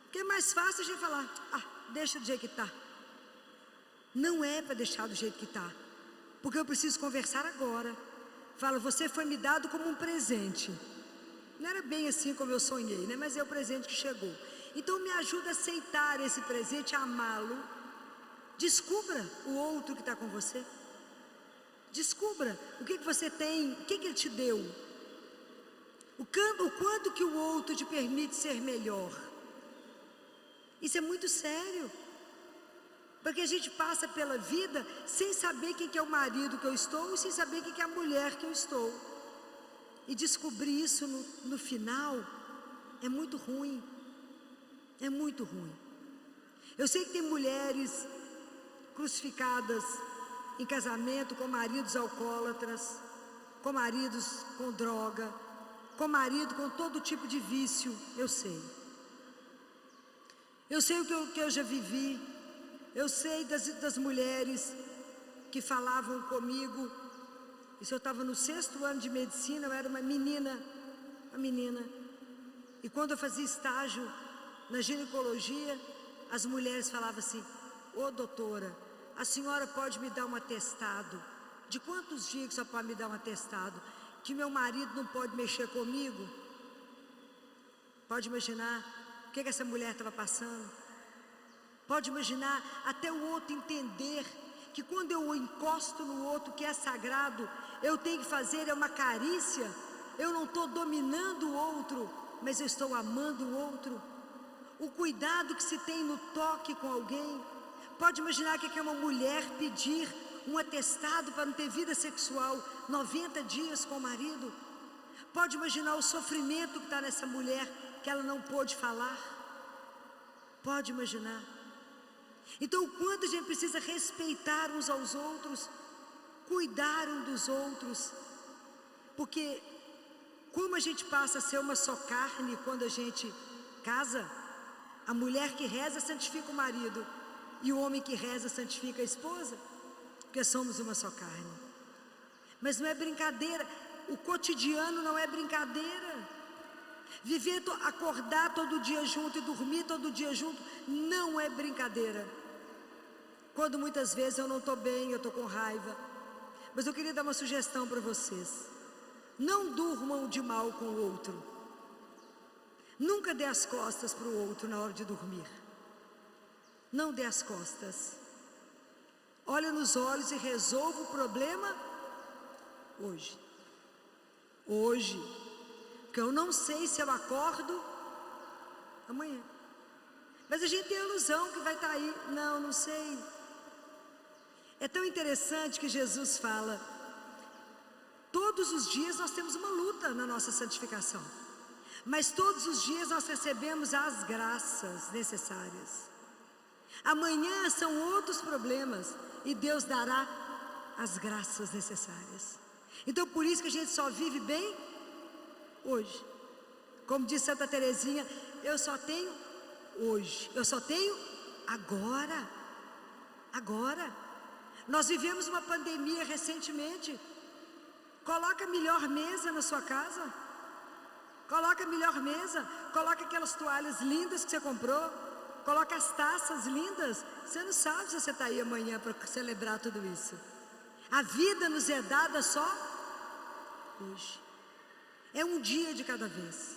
Porque é mais fácil a gente falar, deixa do jeito que está. Não é para deixar do jeito que está. porque eu preciso conversar agora. Fala, você foi me dado como um presente. Não era bem assim como eu sonhei, né? Mas é o presente que chegou. Então me ajuda a aceitar esse presente, a amá-lo. Descubra o outro que está com você. Descubra o que você tem, o que ele te deu. O quanto que o outro te permite ser melhor. Isso é muito sério. Porque a gente passa pela vida sem saber quem que é o marido que eu estou e sem saber quem que é a mulher que eu estou. E descobrir isso no final é muito ruim. É muito ruim. Eu sei que tem mulheres crucificadas em casamento com maridos alcoólatras, com maridos com droga, com marido com todo tipo de vício. Eu sei. Eu sei o que eu já vivi. Eu sei das mulheres que falavam comigo. Isso eu estava no 6º ano de medicina, eu era uma menina. E quando eu fazia estágio na ginecologia, as mulheres falavam assim, ô doutora, a senhora pode me dar um atestado? De quantos dias que a senhora pode me dar um atestado? Que meu marido não pode mexer comigo? Pode imaginar o que essa mulher estava passando? Pode imaginar até o outro entender que quando eu encosto no outro que é sagrado, eu tenho que fazer uma carícia. Eu não estou dominando o outro, mas eu estou amando o outro. O cuidado que se tem no toque com alguém. Pode imaginar que é uma mulher pedir um atestado para não ter vida sexual 90 dias com o marido. Pode imaginar o sofrimento que está nessa mulher, que ela não pôde falar. Pode imaginar. Então, o quanto a gente precisa respeitar uns aos outros, cuidar um dos outros, porque como a gente passa a ser uma só carne quando a gente casa, a mulher que reza santifica o marido, e o homem que reza santifica a esposa, porque somos uma só carne. Mas não é brincadeira, o cotidiano não é brincadeira. Viver, acordar todo dia junto e dormir todo dia junto, não é brincadeira. Quando muitas vezes eu não estou bem, eu estou com raiva. Mas eu queria dar uma sugestão para vocês. Não durmam de mal com o outro. Nunca dê as costas para o outro na hora de dormir. Não dê as costas. Olha nos olhos e resolva o problema hoje. Hoje. Porque eu não sei se eu acordo amanhã. Mas a gente tem a ilusão que vai estar aí. Não sei. É tão interessante que Jesus fala, todos os dias nós temos uma luta na nossa santificação. Mas todos os dias nós recebemos as graças necessárias. Amanhã são outros problemas e Deus dará as graças necessárias. Então por isso que a gente só vive bem hoje. Como diz Santa Teresinha, eu só tenho hoje, eu só tenho agora. Nós vivemos uma pandemia recentemente. Coloca a melhor mesa na sua casa. Coloca a melhor mesa. Coloca aquelas toalhas lindas que você comprou. Coloca as taças lindas. Você não sabe se você está aí amanhã para celebrar tudo isso. A vida nos é dada só hoje. É um dia de cada vez.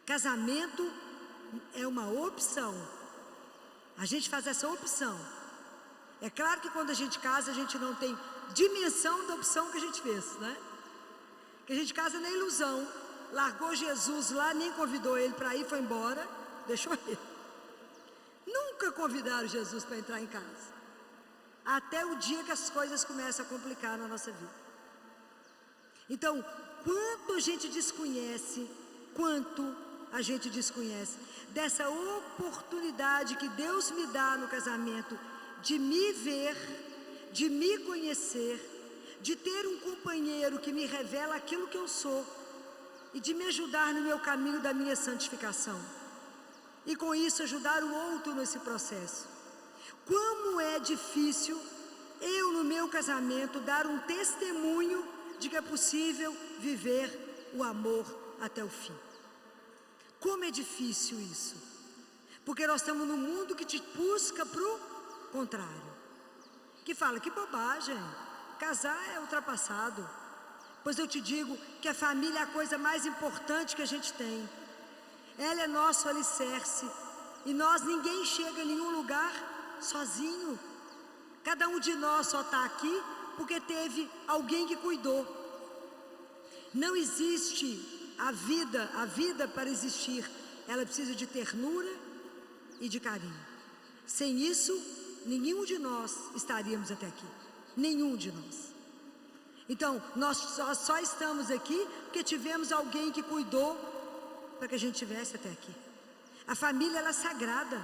Casamento é uma opção. A gente faz essa opção. É claro que quando a gente casa, a gente não tem dimensão da opção que a gente fez, né? Que a gente casa na ilusão. Largou Jesus lá, nem convidou ele para ir, foi embora, deixou ele. Nunca convidaram Jesus para entrar em casa. Até o dia que as coisas começam a complicar na nossa vida. Então, quanto a gente desconhece dessa oportunidade que Deus me dá no casamento, de me ver, de me conhecer, de ter um companheiro que me revela aquilo que eu sou e de me ajudar no meu caminho da minha santificação. E com isso ajudar o outro nesse processo. Como é difícil eu no meu casamento dar um testemunho de que é possível viver o amor até o fim. Como é difícil isso. Porque nós estamos num mundo que te busca para o contrário. Que fala, que bobagem. casar é ultrapassado. Pois eu te digo que a família é a coisa mais importante que a gente tem. Ela é nosso alicerce. E ninguém chega em nenhum lugar sozinho. Cada um de nós só está aqui porque teve alguém que cuidou. Não existe a vida para existir, ela precisa de ternura e de carinho. Sem isso, nenhum de nós estaríamos até aqui. Nenhum de nós. Então, nós só estamos aqui porque tivemos alguém que cuidou para que a gente estivesse até aqui. A família, ela é sagrada.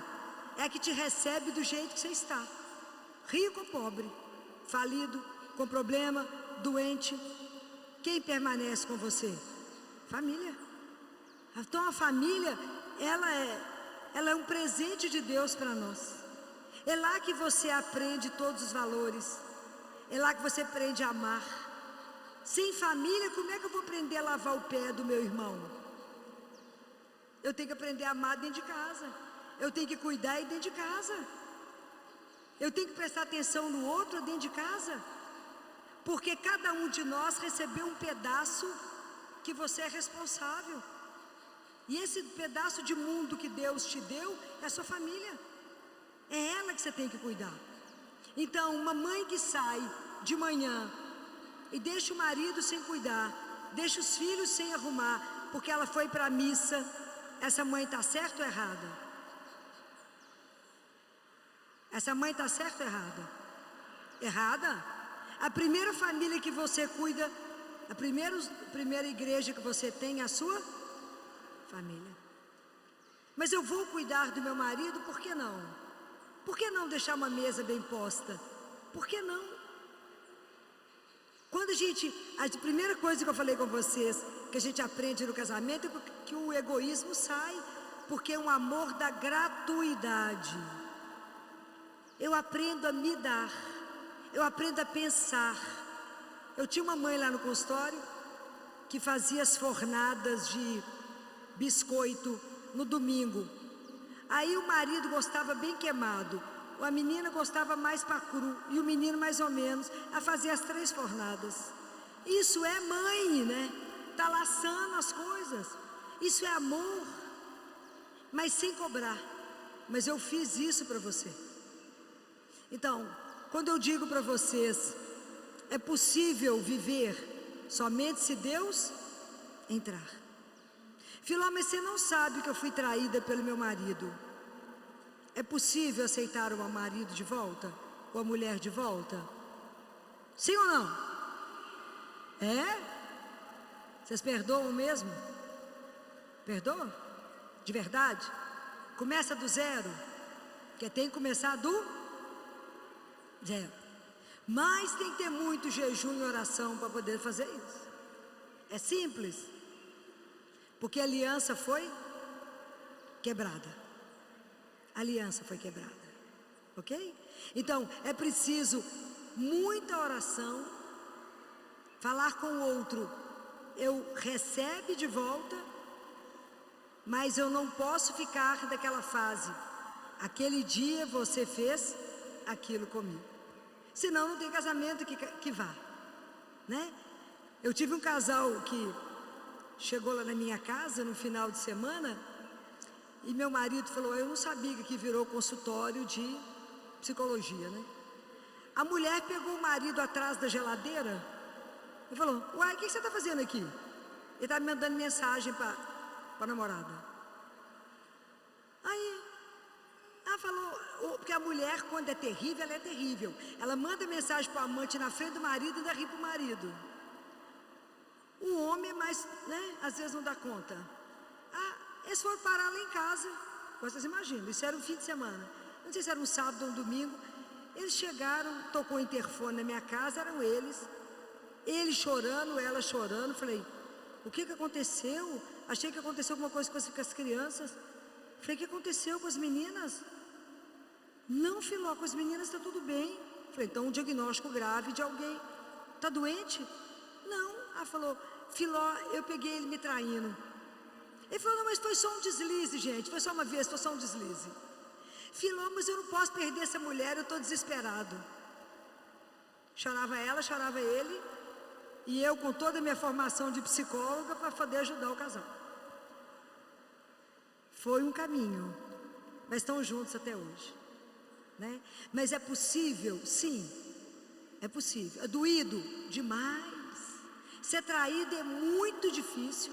É a que te recebe do jeito que você está. Rico ou pobre, falido, com problema, doente. Quem permanece com você? Família. Então a família, ela é um presente de Deus para nós. É lá que você aprende todos os valores. É lá que você aprende a amar. Sem família, como é que eu vou aprender a lavar o pé do meu irmão? Eu tenho que aprender a amar dentro de casa. Eu tenho que cuidar dentro de casa. Eu tenho que prestar atenção no outro dentro de casa. Porque cada um de nós recebeu um pedaço que você é responsável. E esse pedaço de mundo que Deus te deu é a sua família. É ela que você tem que cuidar. Então, uma mãe que sai de manhã e deixa o marido sem cuidar, deixa os filhos sem arrumar, porque ela foi para a missa, essa mãe está certa ou errada? Essa mãe está certa ou errada? Errada? A primeira família que você cuida, a primeira igreja que você tem é a sua família. Mas eu vou cuidar do meu marido, por que não? Por que não deixar uma mesa bem posta? Por que não? Quando a primeira coisa que eu falei com vocês, que a gente aprende no casamento, é que o egoísmo sai, porque é um amor da gratuidade. Eu aprendo a me dar, eu aprendo a pensar. Eu tinha uma mãe lá no consultório, que fazia as fornadas de biscoito no domingo. Aí o marido gostava bem queimado, a menina gostava mais para cru, e o menino mais ou menos, a fazer as 3 fornadas. Isso é mãe, né? Está laçando as coisas. Isso é amor, mas sem cobrar. Mas eu fiz isso para você. Então, quando eu digo para vocês, é possível viver somente se Deus entrar. Filó, mas você não sabe que eu fui traída pelo meu marido. É possível aceitar o marido de volta? Ou a mulher de volta? Sim ou não? É? Vocês perdoam mesmo? Perdoam? De verdade? Começa do zero? Porque tem que começar do zero. Mas tem que ter muito jejum e oração para poder fazer isso. É simples. Porque a aliança foi quebrada. A aliança foi quebrada. Ok? Então, é preciso muita oração. Falar com o outro. Eu recebo de volta. Mas eu não posso ficar daquela fase. Aquele dia você fez aquilo comigo. Senão não tem casamento que vá, né? Eu tive um casal que chegou lá na minha casa no final de semana e meu marido falou, eu não sabia que aqui virou consultório de psicologia, né? A mulher pegou o marido atrás da geladeira e falou, uai, o que você está fazendo aqui? Ele está me mandando mensagem para a namorada. Aí ela falou, porque a mulher, quando é terrível, ela é terrível. Ela manda mensagem para o amante na frente do marido e ainda ri para o marido. O homem é mais, né, às vezes não dá conta. Eles foram parar lá em casa. Vocês imaginam, isso era um fim de semana. Não sei se era um sábado ou um domingo. Eles chegaram, tocou o interfone na minha casa, eram eles. Ele chorando, ela chorando. Falei, o que aconteceu? Achei que aconteceu alguma coisa com as crianças. Falei, o que aconteceu com as meninas? Não, Filó, com as meninas está tudo bem. Falei, então um diagnóstico grave de alguém. Está doente? Não. Ela falou, Filó, eu peguei ele me traindo. Ele falou, não, mas foi só um deslize, gente. Foi só uma vez, foi só um deslize. Filó, mas eu não posso perder essa mulher, eu estou desesperado. Chorava ela, chorava ele, e eu com toda a minha formação de psicóloga para poder ajudar o casal. Foi um caminho, mas estão juntos até hoje, né? Mas é possível, sim, é possível. É doído demais. Ser traído é muito difícil.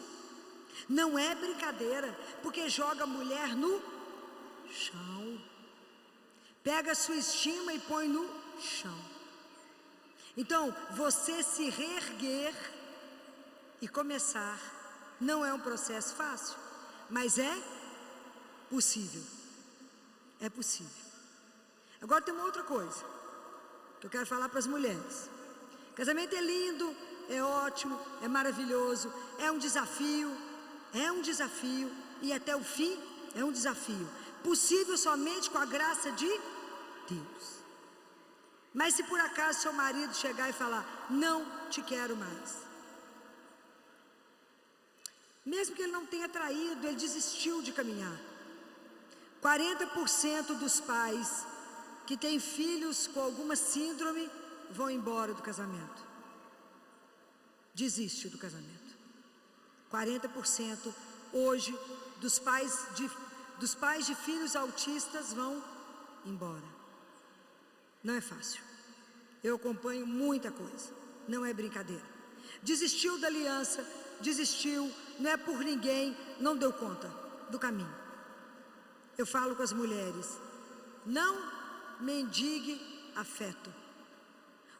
Não é brincadeira, porque joga a mulher no chão. Pega a sua estima e põe no chão. Então, você se reerguer e começar, não é um processo fácil, mas é possível. É possível. Agora tem uma outra coisa que eu quero falar para as mulheres. Casamento é lindo, é ótimo, é maravilhoso, é um desafio, e até o fim é um desafio. Possível somente com a graça de Deus. Mas se por acaso seu marido chegar e falar, não te quero mais, mesmo que ele não tenha traído, ele desistiu de caminhar. 40% dos pais que têm filhos com alguma síndrome vão embora do casamento. Desiste do casamento. 40% hoje dos pais de filhos autistas vão embora. Não é fácil. Eu acompanho muita coisa. Não é brincadeira. Desistiu da aliança, desistiu, não é por ninguém, não deu conta do caminho. Eu falo com as mulheres, não mendigue afeto.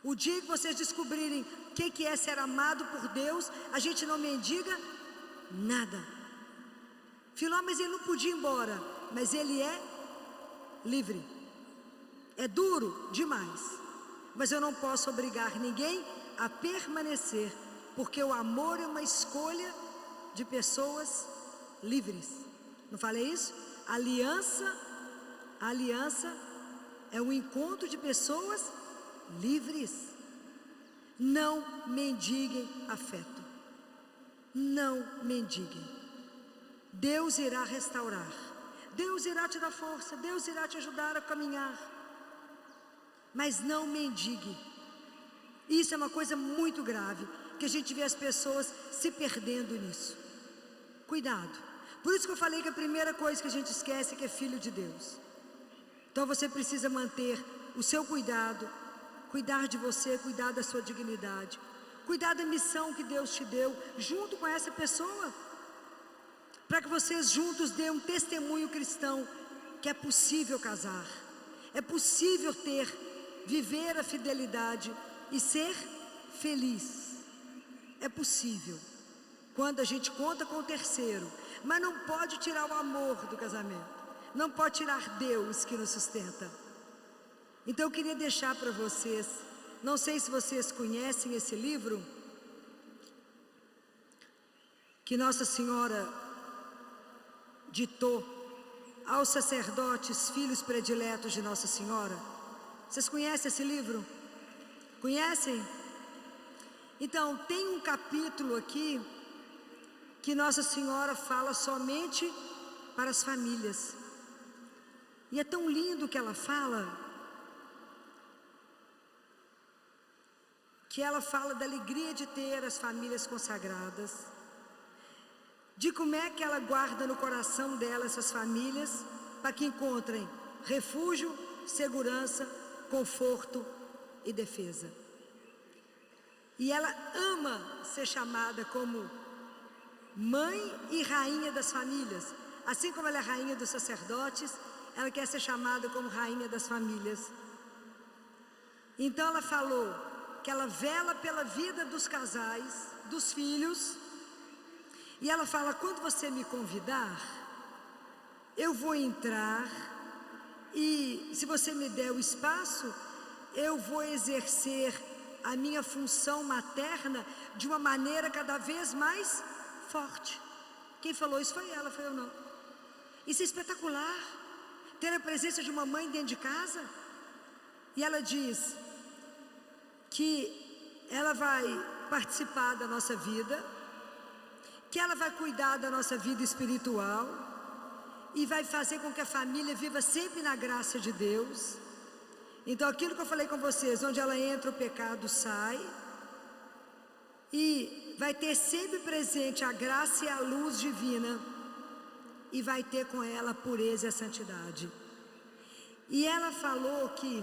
O dia que vocês descobrirem o que é ser amado por Deus, a gente não mendiga nada. Filó, mas ele não podia ir embora, mas ele é livre. É duro demais, mas eu não posso obrigar ninguém a permanecer, porque o amor é uma escolha de pessoas livres. Não falei isso? A aliança é um encontro de pessoas livres. Não mendiguem afeto. Não mendiguem. Deus irá restaurar. Deus irá te dar força. Deus irá te ajudar a caminhar. Mas não mendigue. Isso é uma coisa muito grave, que a gente vê as pessoas se perdendo nisso. Cuidado. Por isso que eu falei que a primeira coisa que a gente esquece é que é filho de Deus. Então você precisa manter o seu cuidado, cuidar de você, cuidar da sua dignidade, cuidar da missão que Deus te deu, junto com essa pessoa, para que vocês juntos dêem um testemunho cristão, que é possível casar, é possível viver a fidelidade e ser feliz. É possível, quando a gente conta com o terceiro, mas não pode tirar o amor do casamento, não pode tirar Deus que nos sustenta. Então eu queria deixar para vocês, não sei se vocês conhecem esse livro, que Nossa Senhora ditou aos sacerdotes, filhos prediletos de Nossa Senhora. Vocês conhecem esse livro? Conhecem? Então, tem um capítulo aqui que Nossa Senhora fala somente para as famílias. E é tão lindo que ela fala, da alegria de ter as famílias consagradas, de como é que ela guarda no coração dela essas famílias, para que encontrem refúgio, segurança, conforto e defesa. E ela ama ser chamada como mãe e rainha das famílias. Assim como ela é rainha dos sacerdotes, ela quer ser chamada como rainha das famílias. Então ela falou que ela vela pela vida dos casais, dos filhos, e ela fala, quando você me convidar, eu vou entrar, e se você me der o espaço, eu vou exercer a minha função materna de uma maneira cada vez mais forte. Quem falou isso foi ela, foi eu não. Isso é espetacular, ter a presença de uma mãe dentro de casa. E ela diz que ela vai participar da nossa vida, que ela vai cuidar da nossa vida espiritual e vai fazer com que a família viva sempre na graça de Deus. Então aquilo que eu falei com vocês, onde ela entra o pecado sai, e vai ter sempre presente a graça e a luz divina, e vai ter com ela a pureza e a santidade. E ela falou que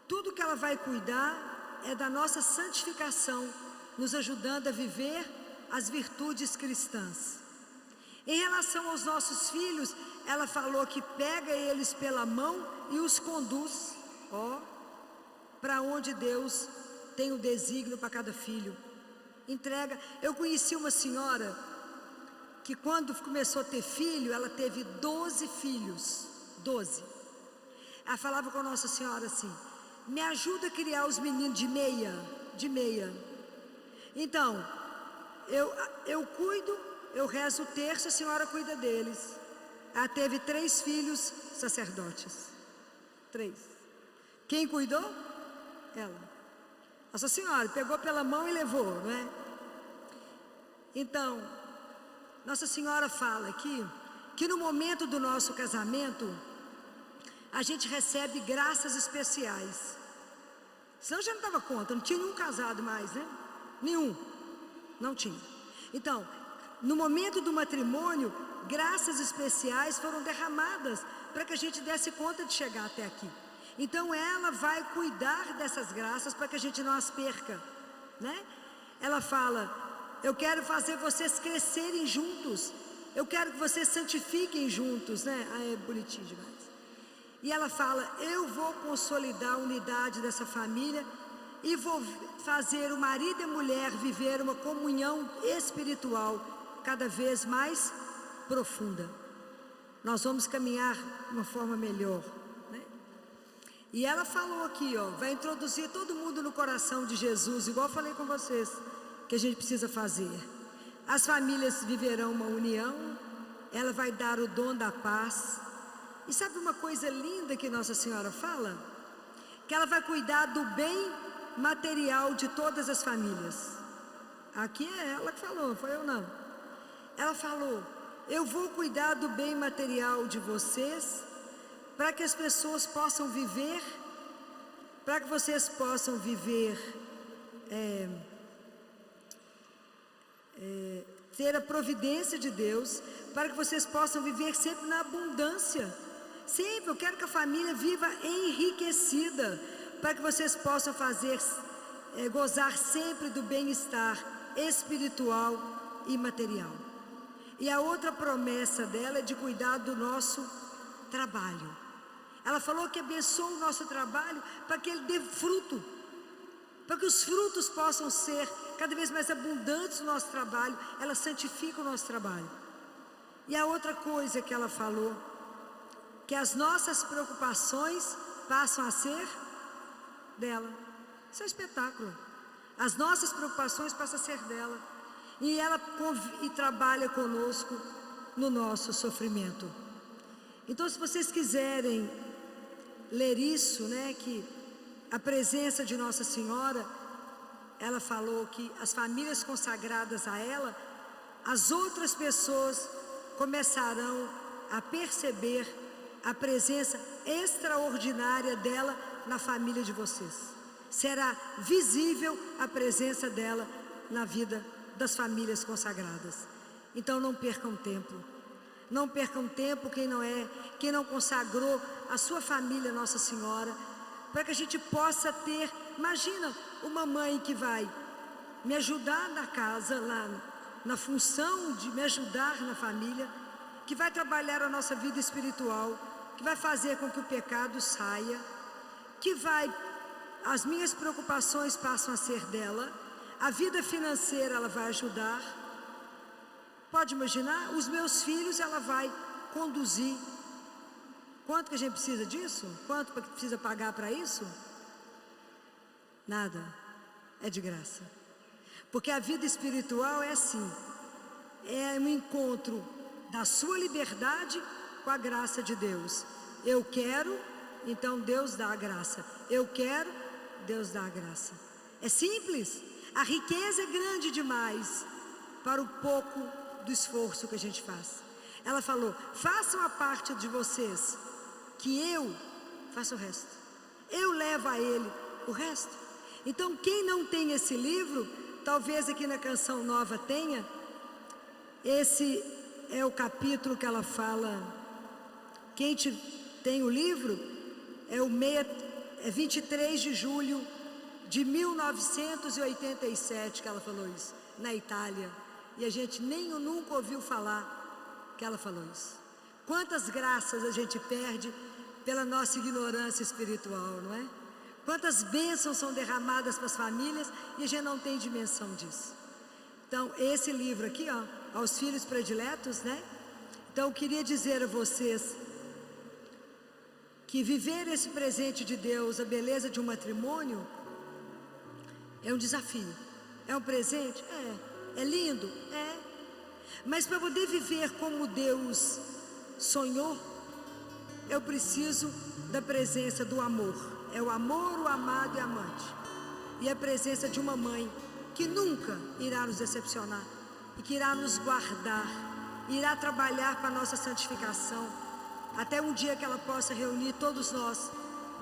tudo que ela vai cuidar é da nossa santificação, nos ajudando a viver as virtudes cristãs. Em relação aos nossos filhos, ela falou que pega eles pela mão e os conduz, para onde Deus tem o desígnio para cada filho. Entrega. Eu conheci uma senhora que quando começou a ter filho, ela teve 12 filhos, 12. Ela falava com a Nossa Senhora assim: me ajuda a criar os meninos de meia. Então, eu cuido, eu rezo o terço, a senhora cuida deles. Ela teve 3 filhos sacerdotes. 3. Quem cuidou? Ela. Nossa Senhora pegou pela mão e levou, não é? Então, Nossa Senhora fala aqui que no momento do nosso casamento a gente recebe graças especiais. Senão já não dava conta, não tinha nenhum casado mais, né? Nenhum, não tinha. Então, no momento do matrimônio, graças especiais foram derramadas para que a gente desse conta de chegar até aqui. Então ela vai cuidar dessas graças para que a gente não as perca, né? Ela fala: eu quero fazer vocês crescerem juntos, eu quero que vocês santifiquem juntos, né? É bonitinho demais. E ela fala: eu vou consolidar a unidade dessa família e vou fazer o marido e a mulher viver uma comunhão espiritual cada vez mais profunda. Nós vamos caminhar de uma forma melhor. E ela falou aqui, vai introduzir todo mundo no coração de Jesus, igual eu falei com vocês, que a gente precisa fazer. As famílias viverão uma união, ela vai dar o dom da paz. E sabe uma coisa linda que Nossa Senhora fala? Que ela vai cuidar do bem material de todas as famílias. Aqui é ela que falou, não foi eu não. Ela falou: eu vou cuidar do bem material de vocês, para que as pessoas possam viver, para que vocês possam viver, ter a providência de Deus, para que vocês possam viver sempre na abundância. Sempre, eu quero que a família viva enriquecida, para que vocês possam gozar sempre do bem-estar espiritual e material. E a outra promessa dela é de cuidar do nosso trabalho. Ela falou que abençoa o nosso trabalho para que ele dê fruto, para que os frutos possam ser cada vez mais abundantes no nosso trabalho. Ela santifica o nosso trabalho. E a outra coisa que ela falou, que as nossas preocupações passam a ser dela. Isso é um espetáculo. As nossas preocupações passam a ser dela. E ela trabalha conosco no nosso sofrimento. Então, se vocês quiserem ler isso, né, que a presença de Nossa Senhora, ela falou que as famílias consagradas a ela, as outras pessoas começarão a perceber a presença extraordinária dela na família de vocês. Será visível a presença dela na vida das famílias consagradas. Então não percam tempo. Não percam tempo quem não consagrou a sua família Nossa Senhora, para que a gente possa ter, imagina uma mãe que vai me ajudar na casa, lá na função de me ajudar na família, que vai trabalhar a nossa vida espiritual, que vai fazer com que o pecado saia, as minhas preocupações passam a ser dela, a vida financeira ela vai ajudar. Pode imaginar, os meus filhos ela vai conduzir. Quanto que a gente precisa disso? Quanto que precisa pagar para isso? Nada, é de graça. Porque a vida espiritual é assim, é um encontro da sua liberdade com a graça de Deus. Eu quero, então Deus dá a graça. Eu quero, Deus dá a graça. É simples. A riqueza é grande demais para o pouco do esforço que a gente faz. Ela falou: façam a parte de vocês, que eu faço o resto. eu levo a Ele o resto. Então, quem não tem esse livro, talvez aqui na Canção Nova tenha. Esse é o capítulo que ela fala. Quem tem o livro é 23 de julho de 1987 que ela falou isso, na Itália. E a gente nunca ouviu falar que ela falou isso. Quantas graças a gente perde pela nossa ignorância espiritual, não é? Quantas bênçãos são derramadas para as famílias e a gente não tem dimensão disso. Então, esse livro aqui, ó, aos filhos prediletos, né? Então, eu queria dizer a vocês que viver esse presente de Deus, a beleza de um matrimônio, é um desafio. É um presente? É lindo? É. Mas para poder viver como Deus sonhou, eu preciso da presença do amor. É o amor, o amado e amante. E a presença de uma mãe que nunca irá nos decepcionar e que irá nos guardar, irá trabalhar para a nossa santificação, até um dia que ela possa reunir todos nós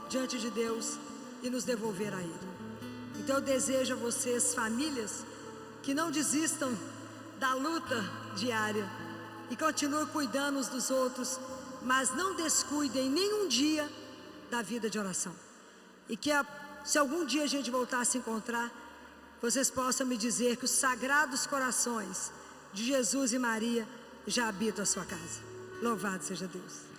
diante de Deus e nos devolver a Ele. Então eu desejo a vocês, famílias, que não desistam da luta diária e continuem cuidando uns dos outros, mas não descuidem nenhum dia da vida de oração. E que se algum dia a gente voltar a se encontrar, vocês possam me dizer que os sagrados corações de Jesus e Maria já habitam a sua casa. Louvado seja Deus.